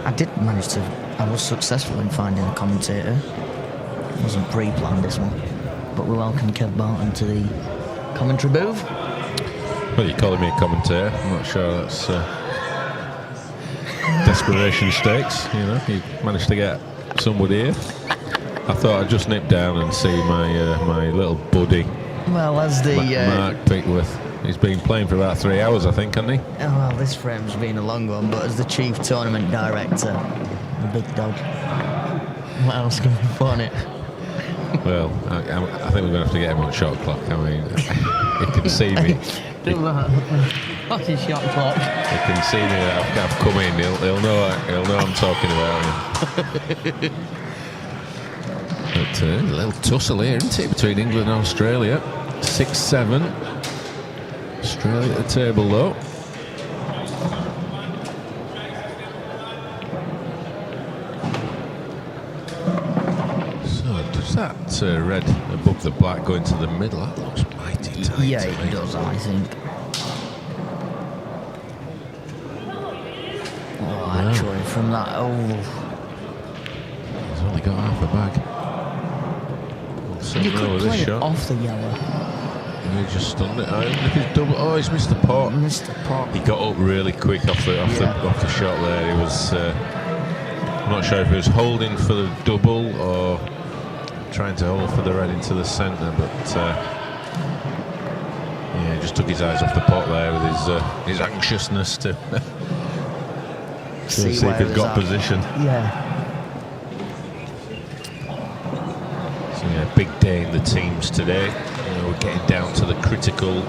I was successful in finding a commentator. It wasn't pre-planned, this one. But we welcome Kev Barton to the commentary booth. Well, you're calling me a commentator. I'm not sure that's desperation stakes. You know, you managed to get somebody here. I thought I'd just nip down and see my little buddy. Well, as the Mark Pickworth. He's been playing for about 3 hours, I think, hasn't he? Oh, well, this frame's been a long one, but as the chief tournament director, the big dog, what else can we put on it? Well, I think we're going to have to get him on shot clock. I mean, he can see me. Do that. What's his shot clock? He can see me. I've come in. He'll know I'm talking about him. But a little tussle here, isn't it, between England and Australia? 6-7. Australia at the table, though. So, does that red above the black go into the middle? That looks mighty tight. Yeah, it does, I think. Oh, actually, from that, he's only got half a bag. You could play it off the yellow. He just stunned it. Oh, he's missed the pot. Missed the pot. He got up really quick off the shot there. He was. I'm not sure if he was holding for the double or trying to hold for the red into the centre, but yeah, he just took his eyes off the pot there with his anxiousness to see if he's got position. Yeah. So yeah, big day in the teams today. We're getting down to the critical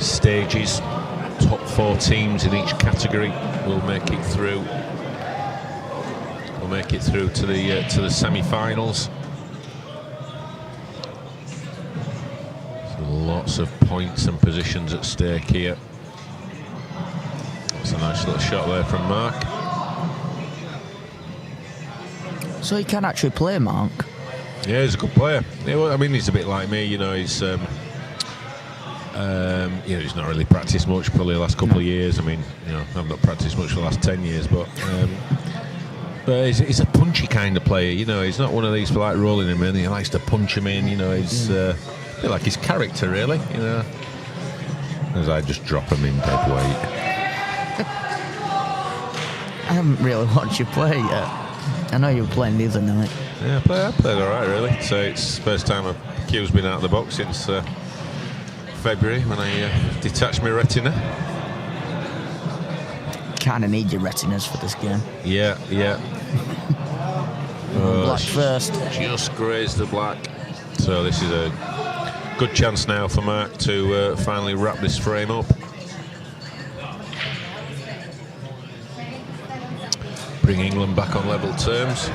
stages. Top 4 teams in each category will make it through. We'll make it through to the semi-finals. So lots of points and positions at stake here. That's a nice little shot there from Mark. So he can actually play, Mark. Yeah, he's a good player. Yeah, well, I mean, he's a bit like me, you know. He's, you know, he's not really practiced much probably the last couple of years. I mean, you know, I've not practiced much for the last 10 years, but he's a punchy kind of player. You know, he's not one of these for like rolling him in. He likes to punch him in. You know, he's a bit like his character, really. You know, as I just drop him in dead weight. I haven't really watched you play yet. I know you were playing the other night. Yeah, I played all right, really. So it's the first time a cue's been out of the box since February when I detached my retina. Kind of need your retinas for this game. Yeah. Black first. Just grazed the black. So this is a good chance now for Mark to finally wrap this frame up. Bring England back on level terms.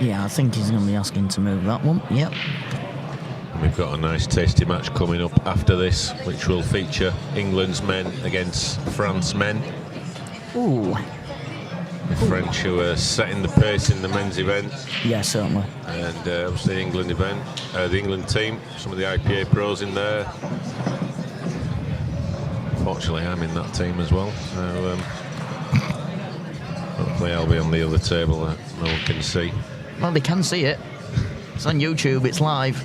Yeah, I think he's going to be asking to move that one. Yep. And we've got a nice tasty match coming up after this, which will feature England's men against France men. Ooh. The French who are setting the pace in the men's event. Yeah, certainly. And obviously the England event, the England team, some of the IPA pros in there. Fortunately, I'm in that team as well. So hopefully I'll be on the other table that no one can see. Well, they can see it. It's on YouTube, it's live.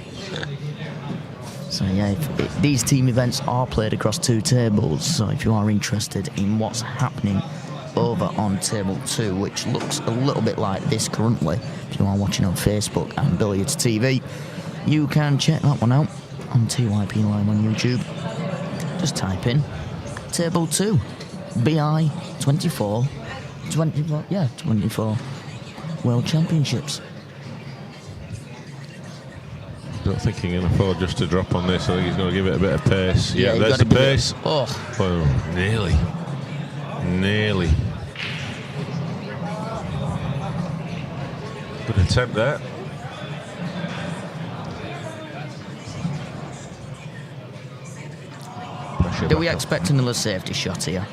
So yeah, these team events are played across 2 tables, so if you are interested in what's happening over on table 2, which looks a little bit like this currently, if you are watching on Facebook and Billiards TV, you can check that one out on TYPLive on YouTube. Just type in table 2, BI 24 World Championships. I don't think he can afford just to drop on this. I think he's going to give it a bit of pace. Yeah, there's the pace. Oh. Well, nearly. Good attempt there. Do we expect another safety shot here?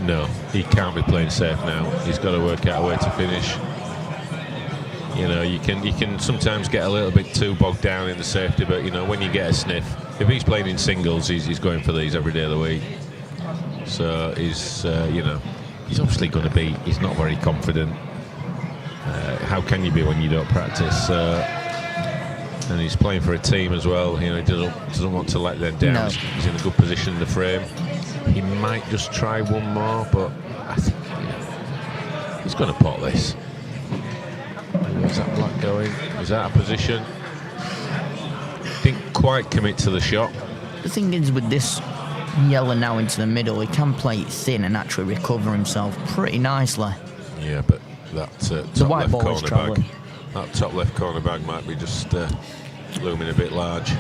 No, he can't be playing safe now. He's got to work out a way to finish. You know, you can sometimes get a little bit too bogged down in the safety, but you know, when you get a sniff, if he's playing in singles, he's going for these every day of the week. So he's, you know, he's obviously going to be. He's not very confident. How can you be when you don't practice? And he's playing for a team as well. You know, he doesn't want to let them down. No. He's in a good position in the frame. He might just try one more, but I think, you know, he's going to pot this. Where's that black going? He's out of position. Didn't quite commit to the shot. The thing is, with this yellow now into the middle, he can play it thin and actually recover himself pretty nicely. Yeah, but that top white left ball is corner travelling. bag, that top left corner bag might be just looming a bit large.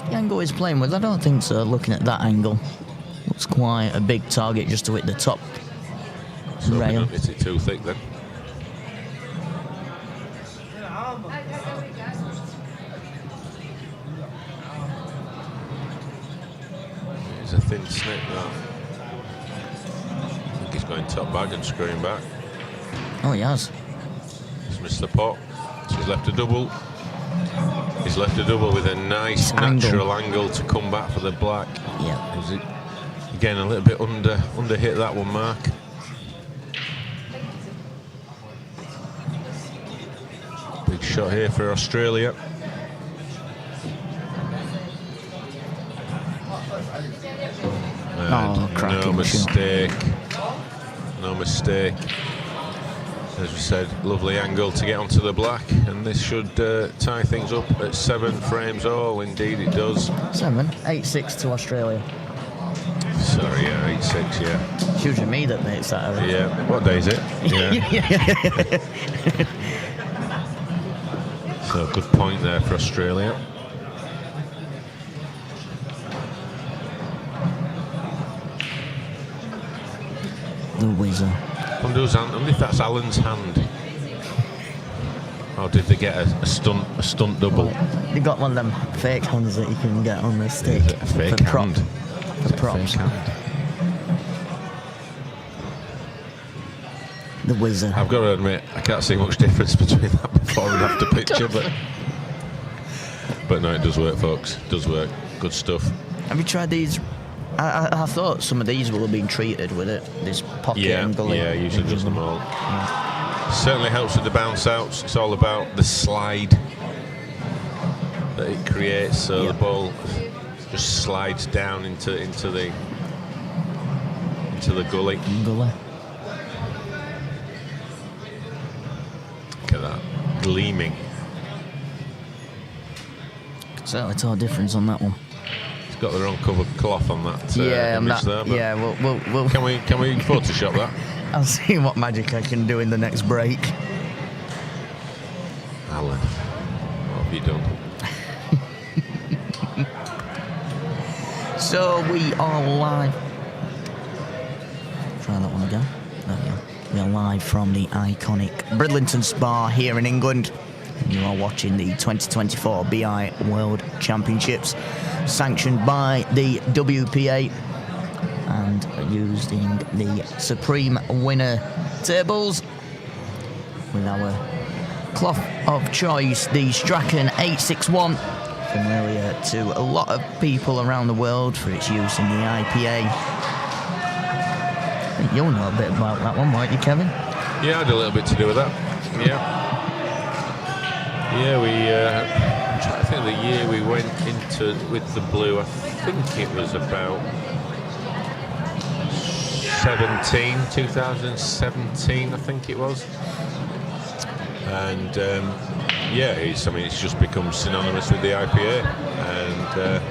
The angle he's playing with, I don't think so. Looking at that angle, looks quite a big target just to hit the top So rail. is it too thick then? It's a thin snip that. I think he's going top bag and screwing back. Oh, he has. He's missed the pot. So he's left a double. He's left a double with a nice natural angle to come back for the black. Yeah. Is it again a little bit under hit that one mark? Big shot here for Australia. Oh, cracking no mistake. No mistake. As we said, lovely angle to get onto the black, and this should tie things up at 7 frames all. Indeed, it does. 8-6 to Australia. Sorry, yeah, 8-6, yeah. It's usually me that makes that error. Yeah. What day is it? Yeah. So good point there for Australia. The whizzer. I wonder if that's Alan's hand. Or did they get a stunt double? They got one of them fake hands that you can get on the stick. Is it a fake for prop- hand? For props. The whizzer. I've got to admit, I can't see much difference between that before and after picture, but no, it does work, folks. It does work. Good stuff. Have you tried these? I thought some of these will have been treated with it. This pocket and gully. Yeah, usually does them all. Certainly helps with the bounce outs. It's all about the slide that it creates, so the ball just slides down into the gully. Gully. Look at that, gleaming. Certainly tell a difference on that one. It's got the wrong cover cloth on that image there. But yeah, we'll Can we Photoshop that? I'll see what magic I can do in the next break. Alan, what have you done? So we are live. Try that one again. There we go. We are live from the iconic Bridlington Spa here in England. You are watching the 2024 BI World Championships, sanctioned by the WPA and using the Supreme Winner tables with our cloth of choice, the Strachan 861, familiar to a lot of people around the world for its use in the IPA. I think you'll know a bit about that one, won't you, Kevin? Yeah, I had a little bit to do with that. Yeah. Yeah, I think the year we went into with the blue, I think it was about 2017, I think it was. And yeah, it's just become synonymous with the IPA, and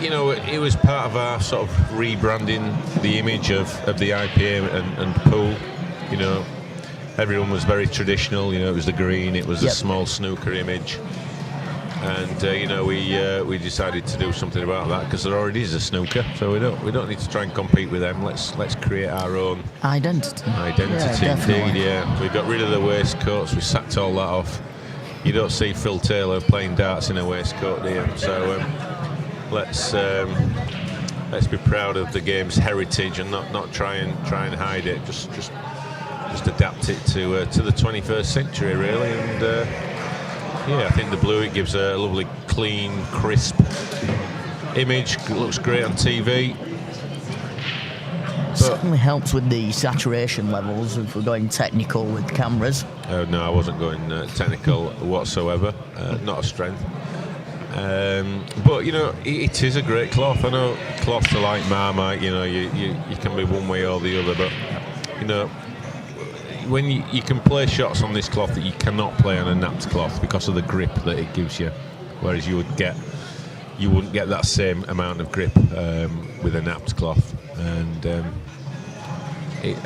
you know, it was part of our sort of rebranding the image of the IPA and pool. You know, everyone was very traditional. You know, it was the green, it was a small snooker image, and you know, we decided to do something about that because there already is a snooker, so we don't need to try and compete with them. Let's create our own identity. Yeah, indeed. Yeah, we got rid of the waistcoats. We sacked all that off. You don't see Phil Taylor playing darts in a waistcoat, do you? So let's be proud of the game's heritage and not try and hide it. Just just adapt it to the 21st century, really. And yeah, I think the blue, it gives a lovely, clean, crisp image. It looks great on TV. Certainly helps with the saturation levels if we're going technical with cameras. No, I wasn't going technical whatsoever. Not a strength. But you know, it is a great cloth. I know cloths are like Marmite. You know, you can be one way or the other, but you know, when you can play shots on this cloth that you cannot play on a napped cloth because of the grip that it gives you, whereas you wouldn't get that same amount of grip with a napped cloth. And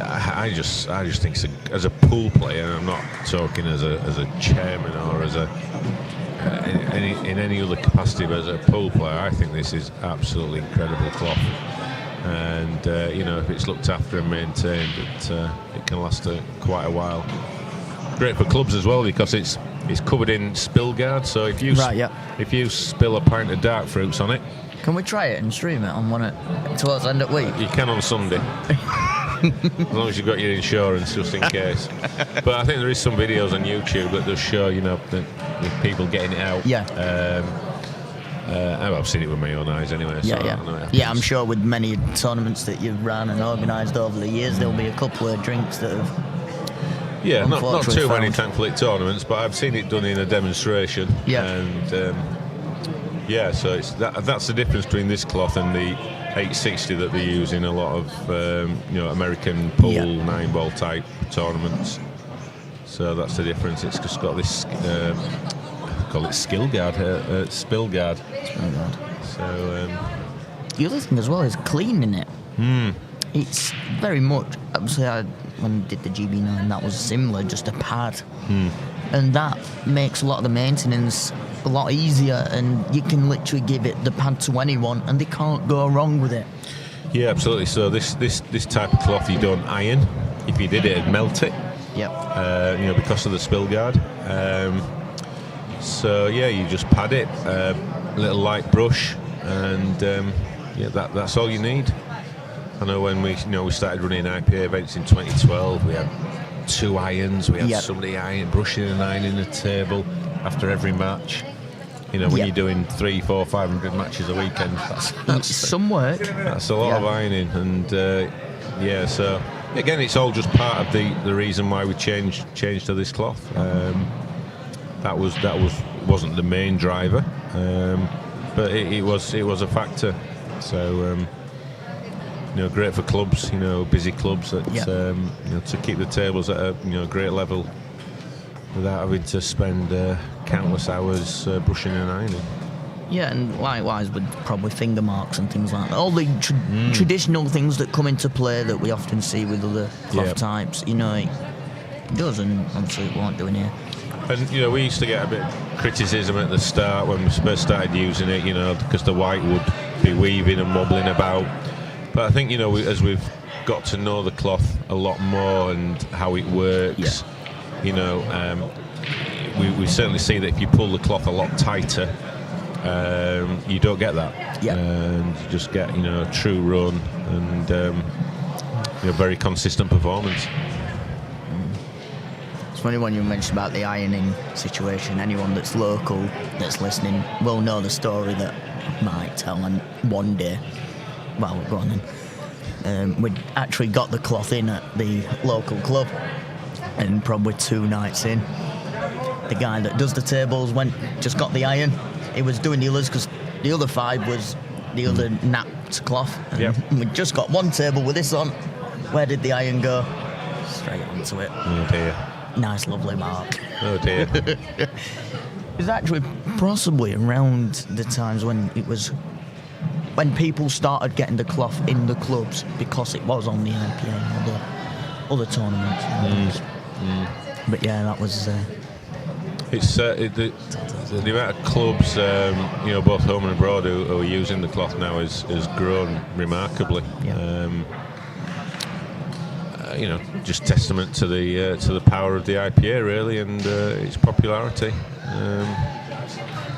I just think as a pool player, and I'm not talking as a chairman or as in any other capacity, but as a pool player, I think this is absolutely incredible cloth. And you know, if it's looked after and maintained, it can last quite a while. Great for clubs as well because it's covered in spill guard. So if you if you spill a pint of dark fruits on it, can we try it and stream it on one towards the end of the week? You can on Sunday. As long as you've got your insurance, just in case. But I think there is some videos on YouTube that does show, you know, the people getting it out. Yeah. I've seen it with my own eyes anyway. So Yeah, I'm sure with many tournaments that you've run and organised over the years, there'll be a couple of drinks that have. Yeah, not too many, thankfully, tournaments, but I've seen it done in a demonstration. Yeah. And yeah, so it's that's the difference between this cloth and the 860 that they use in a lot of you know, American pool 9-ball type tournaments. So that's the difference. It's just got this call it skill guard, spill guard. Spill guard. So the other thing as well is cleaning it. It's very much, obviously when I did the GB9, that was similar, just a pad. And that makes a lot of the maintenance a lot easier, and you can literally give it the pad to anyone and they can't go wrong with it. Yeah, absolutely. So this type of cloth you don't iron. If you did, it'd melt it. Yep. You know, because of the spill guard. So yeah, you just pad it, a little light brush, and yeah, that's all you need. I know when we started running IPA events in 2012, we had 2 irons. We had somebody brushing and ironing the table after every match. You know, when you're doing 300, 400, 500 matches a weekend, that's some work. That's a lot of ironing, and yeah. So again, it's all just part of the reason why we changed to this cloth. That wasn't the main driver, but it was a factor. So you know, great for clubs, you know, busy clubs that you know, to keep the tables at a great level without having to spend countless hours brushing and ironing. Yeah, and likewise with probably finger marks and things like that. All the traditional things that come into play that we often see with other cloth types, you know, it does, and obviously it won't do in here. And you know, we used to get a bit of criticism at the start when we first started using it, you know, because the white would be weaving and wobbling about. But I think, you know, as we've got to know the cloth a lot more and how it works, you know, we certainly see that if you pull the cloth a lot tighter, you don't get that. And you just get, you know, a true run and you know, very consistent performance. It's funny when you mentioned about the ironing situation. Anyone that's local that's listening will know the story that I might tell. And one day, well, go on then. We'd actually got the cloth in at the local club, and probably 2 nights in, the guy that does the tables just got the iron. He was doing the others because the other 5 was the other napped cloth. And we just got 1 table with this on. Where did the iron go? Straight onto it. Oh dear. Nice, lovely mark. Oh dear. It was actually possibly around the times when people started getting the cloth in the clubs because it was on the IPA and other tournaments. But yeah, that was. It's the amount of clubs, you know, both home and abroad, who are using the cloth now has grown remarkably. You know, just testament to the power of the IPA really, and its popularity.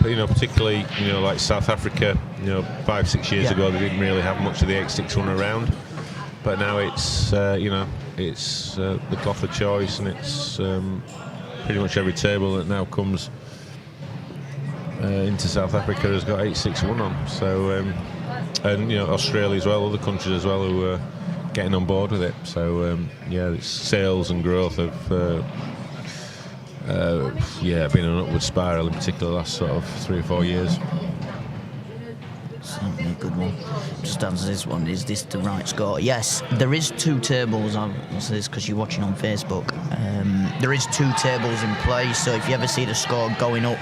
But you know, particularly, you know, like South Africa, you know, 5-6 years ago they didn't really have much of the 861 around, but now it's you know, it's the cloth of choice, and it's pretty much every table that now comes into South Africa has got 861 on. So, and you know, Australia as well, other countries as well who are getting on board with it. So, yeah, it's sales and growth have been an upward spiral, in particular the last sort of 3 or 4 years. Certainly a good one. Just answer this one. Is this the right score? Yes, there is 2 tables. I'll say this because you're watching on Facebook. There is 2 tables in play, so if you ever see the score going up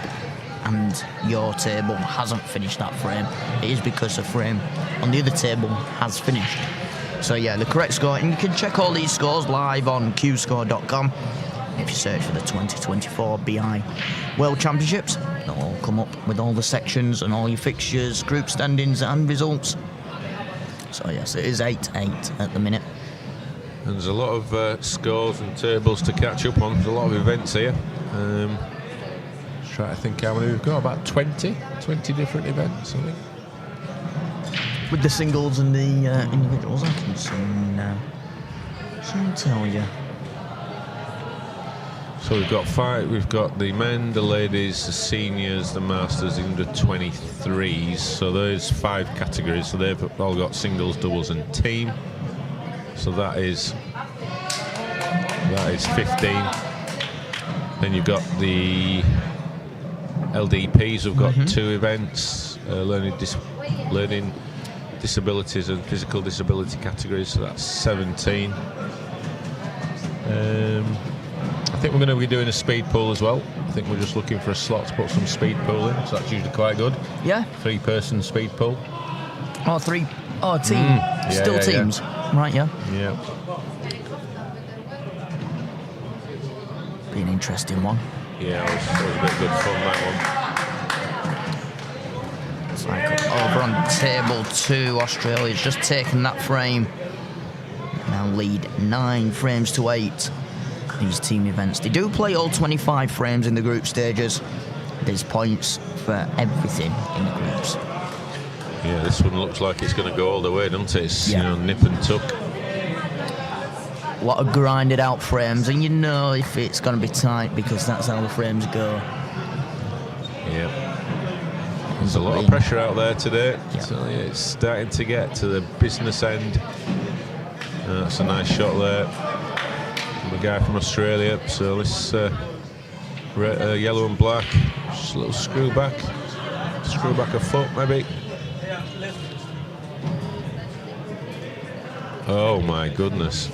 and your table hasn't finished that frame, it is because the frame on the other table has finished. So yeah, the correct score, and you can check all these scores live on qscore.com. If you search for the 2024 BI World Championships, they'll all come up with all the sections and all your fixtures, group standings and results. So yes, it is 8-8 at the minute. And there's a lot of scores and tables to catch up on. There's a lot of events here. Just try to think how many we've got. About 20 different events, I think. With the singles and the individuals, I can soon tell you. So we've got 5. We've got the men, the ladies, the seniors, the masters, the under 23s. So there's 5 categories. So they've all got singles, doubles, and team. So that is 15. Then you've got the LDPs. We've got 2 events, learning disabilities and physical disability categories. So that's 17. I think we're going to be doing a speed pool as well. I think we're just looking for a slot to put some speed pool in, so that's usually quite good. Yeah. 3-person speed pool. Oh, 3. Oh, team. Still teams. Yeah. Right, yeah. Yeah. Be an interesting one. Yeah, it was a bit good fun, that one. It's like over on table 2, Australia's just taken that frame. Now lead 9 frames to 8. These team events. They do play all 25 frames in the group stages. There's points for everything in the groups. Yeah, this one looks like it's going to go all the way, doesn't it? It's, you know, nip and tuck. A lot of grinded out frames, and you know if it's going to be tight because that's how the frames go. Yeah. There's a lot of pressure out there today. Yeah. So yeah, it's starting to get to the business end. That's a nice shot there. The guy from Australia. So this yellow and black, just a little screw back a foot maybe. Oh my goodness,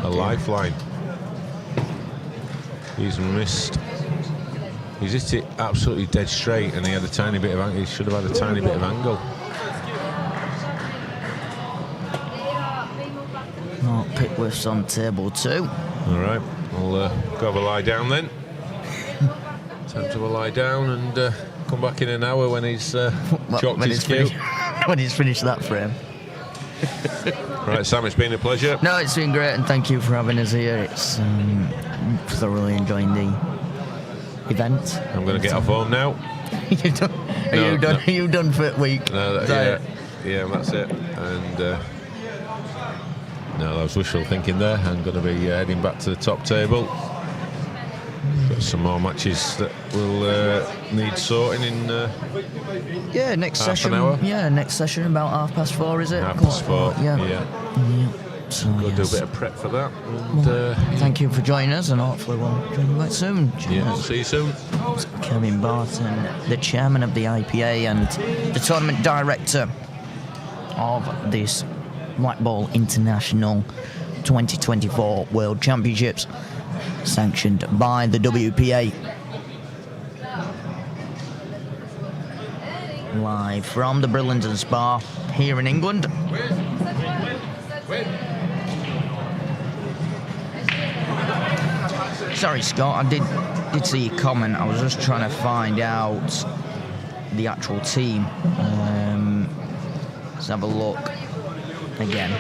a lifeline. He's missed. He's hit it absolutely dead straight, and he had a tiny bit of angle. He should have had a tiny bit of angle. Mark Pickworth's on table 2. All right, I'll go have a lie down then. Time to have a lie down and come back in an hour when he's chalked his cue. When he's finished that frame. Right, Sam, it's been a pleasure. No, it's been great, and thank you for having us here. It's thoroughly enjoying the event. I'm going to get off home now. You've done, are you done for the week? No, yeah, that's it. And no, that was wishful thinking there. I'm going to be heading back to the top table. Got some more matches that will need sorting in next half session. an hour. Yeah, next session about 4:30, is it? 4:30. Yeah. So We'll do a bit of prep for that. And, thank you for joining us, and hopefully we'll join you back soon. yeah, see you soon. Kev Barton, the chairman of the IPA and the tournament director of this Blackball International 2024 World Championships, sanctioned by the WPA. Live from the Bridlington Spa here in England. Sorry, Scott, I did see your comment. I was just trying to find out the actual team. Let's have a look again.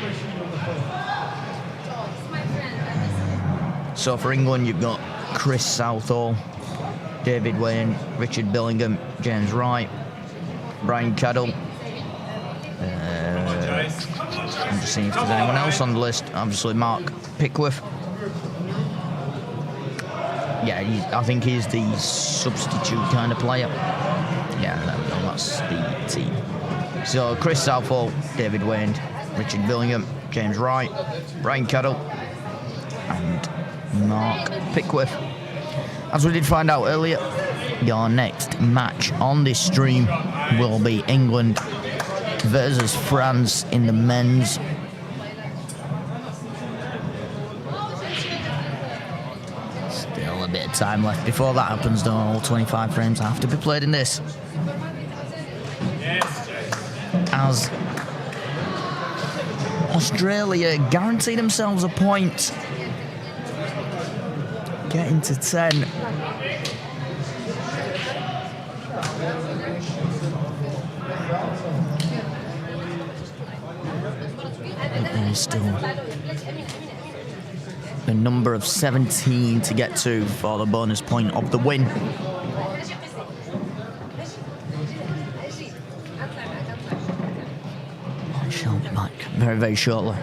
So for England, you've got Chris Southall, David Wayne, Richard Billingham, James Wright, Brian Cadell. I'm just Just seeing if there's anyone else on the list. Obviously, Mark Pickworth. Yeah, I think he's the substitute kind of player. Yeah, that's the team. So, Chris Southall, David Wayne, Richard Billingham, James Wright, Brian Cadell, and Mark Pickworth. As we did find out earlier, your next match on this stream will be England versus France in the men's. Still a bit of time left before that happens, though. All 25 frames have to be played in this. As Australia guarantee themselves a point, getting to 10. There's still a number of 17 to get to for the bonus point of the win. I shall be back very, very shortly.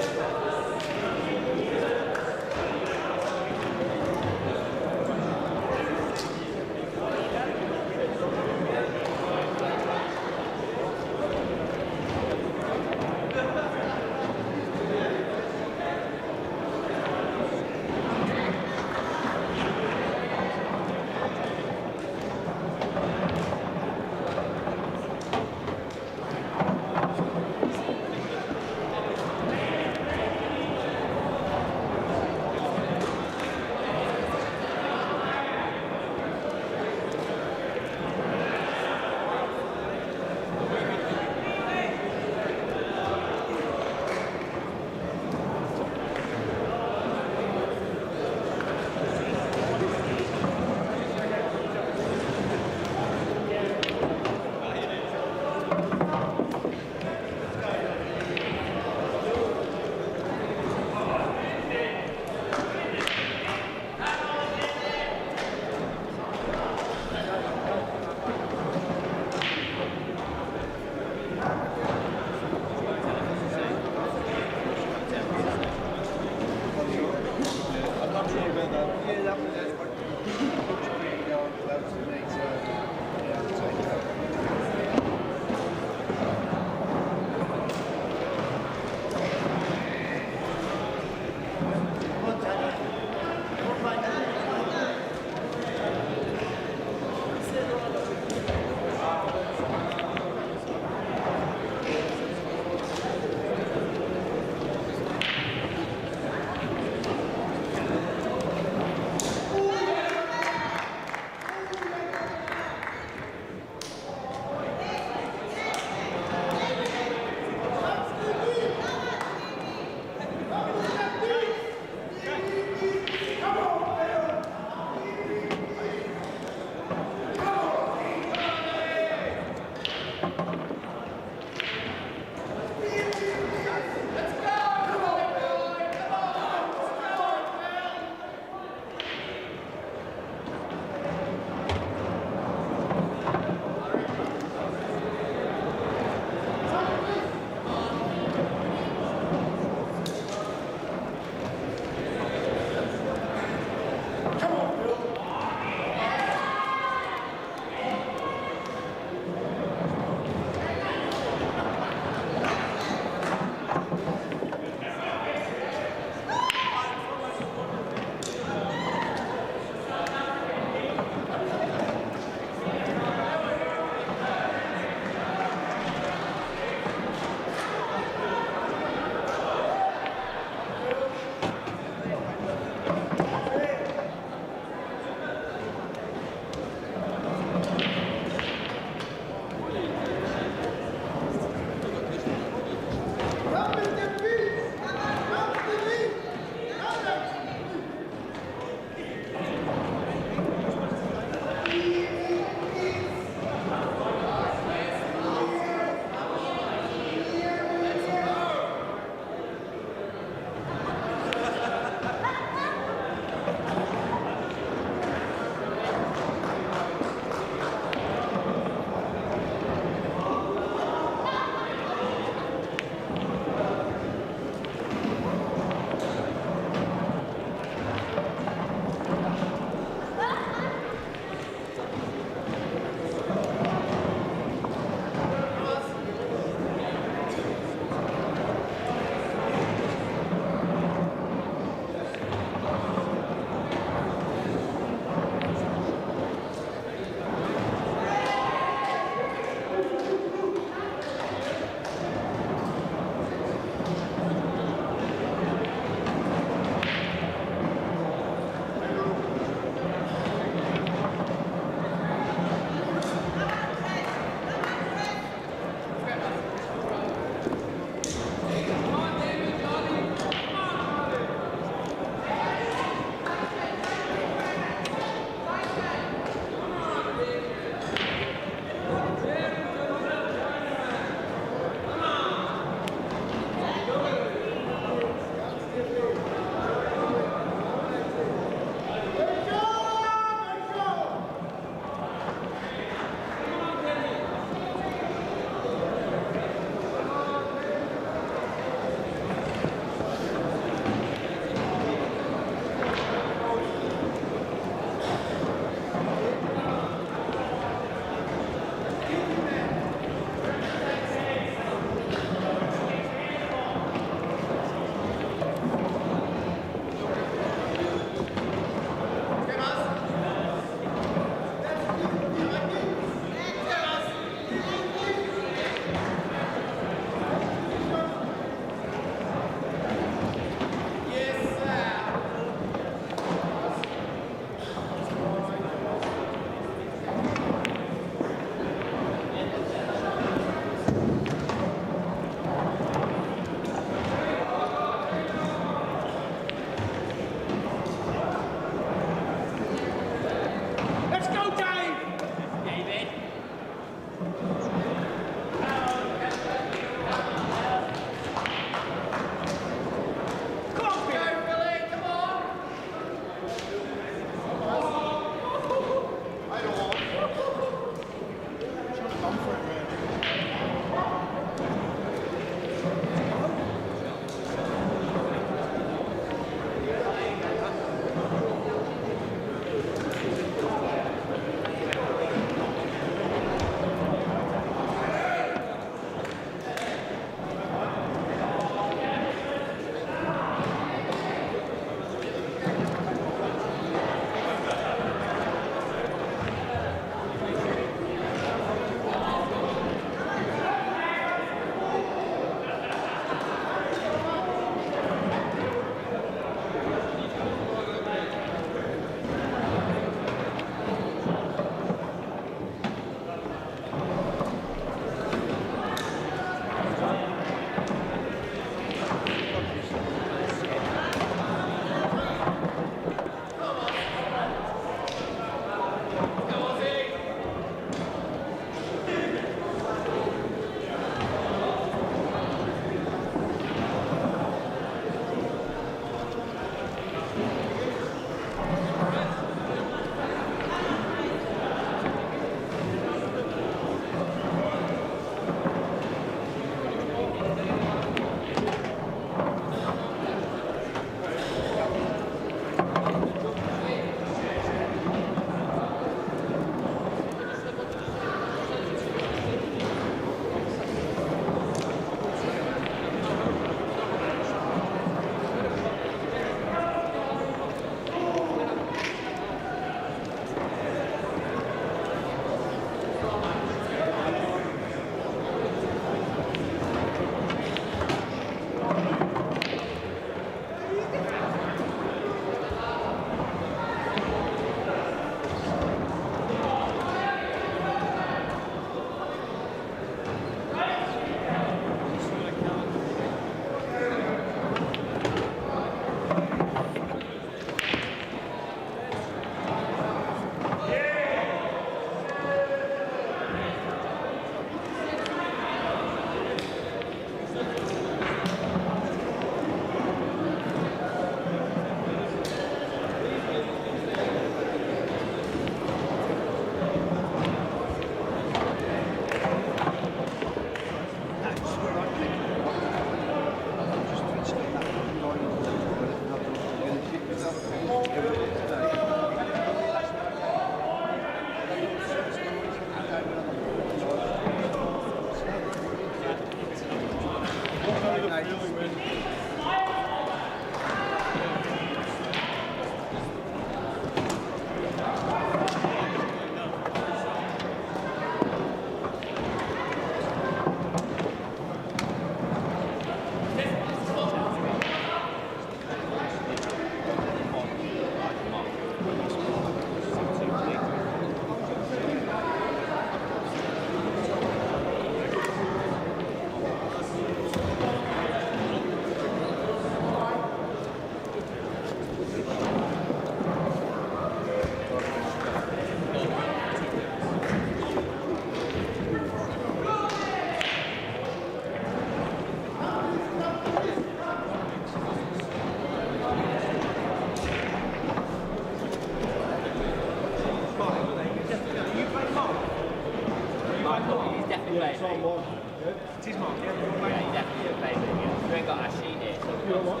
He's definitely Yeah, it's playing. on one. It is Mark, yeah. Yeah, he's definitely playing. We ain't got our sheet here. So You know what?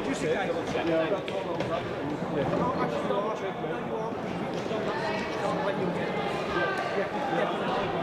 Just in case. check. Yeah, that's all on that. Yeah. No, actually, you are. No, you are. You've done that one. You can't let you get. Yeah, definitely.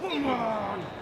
Come on!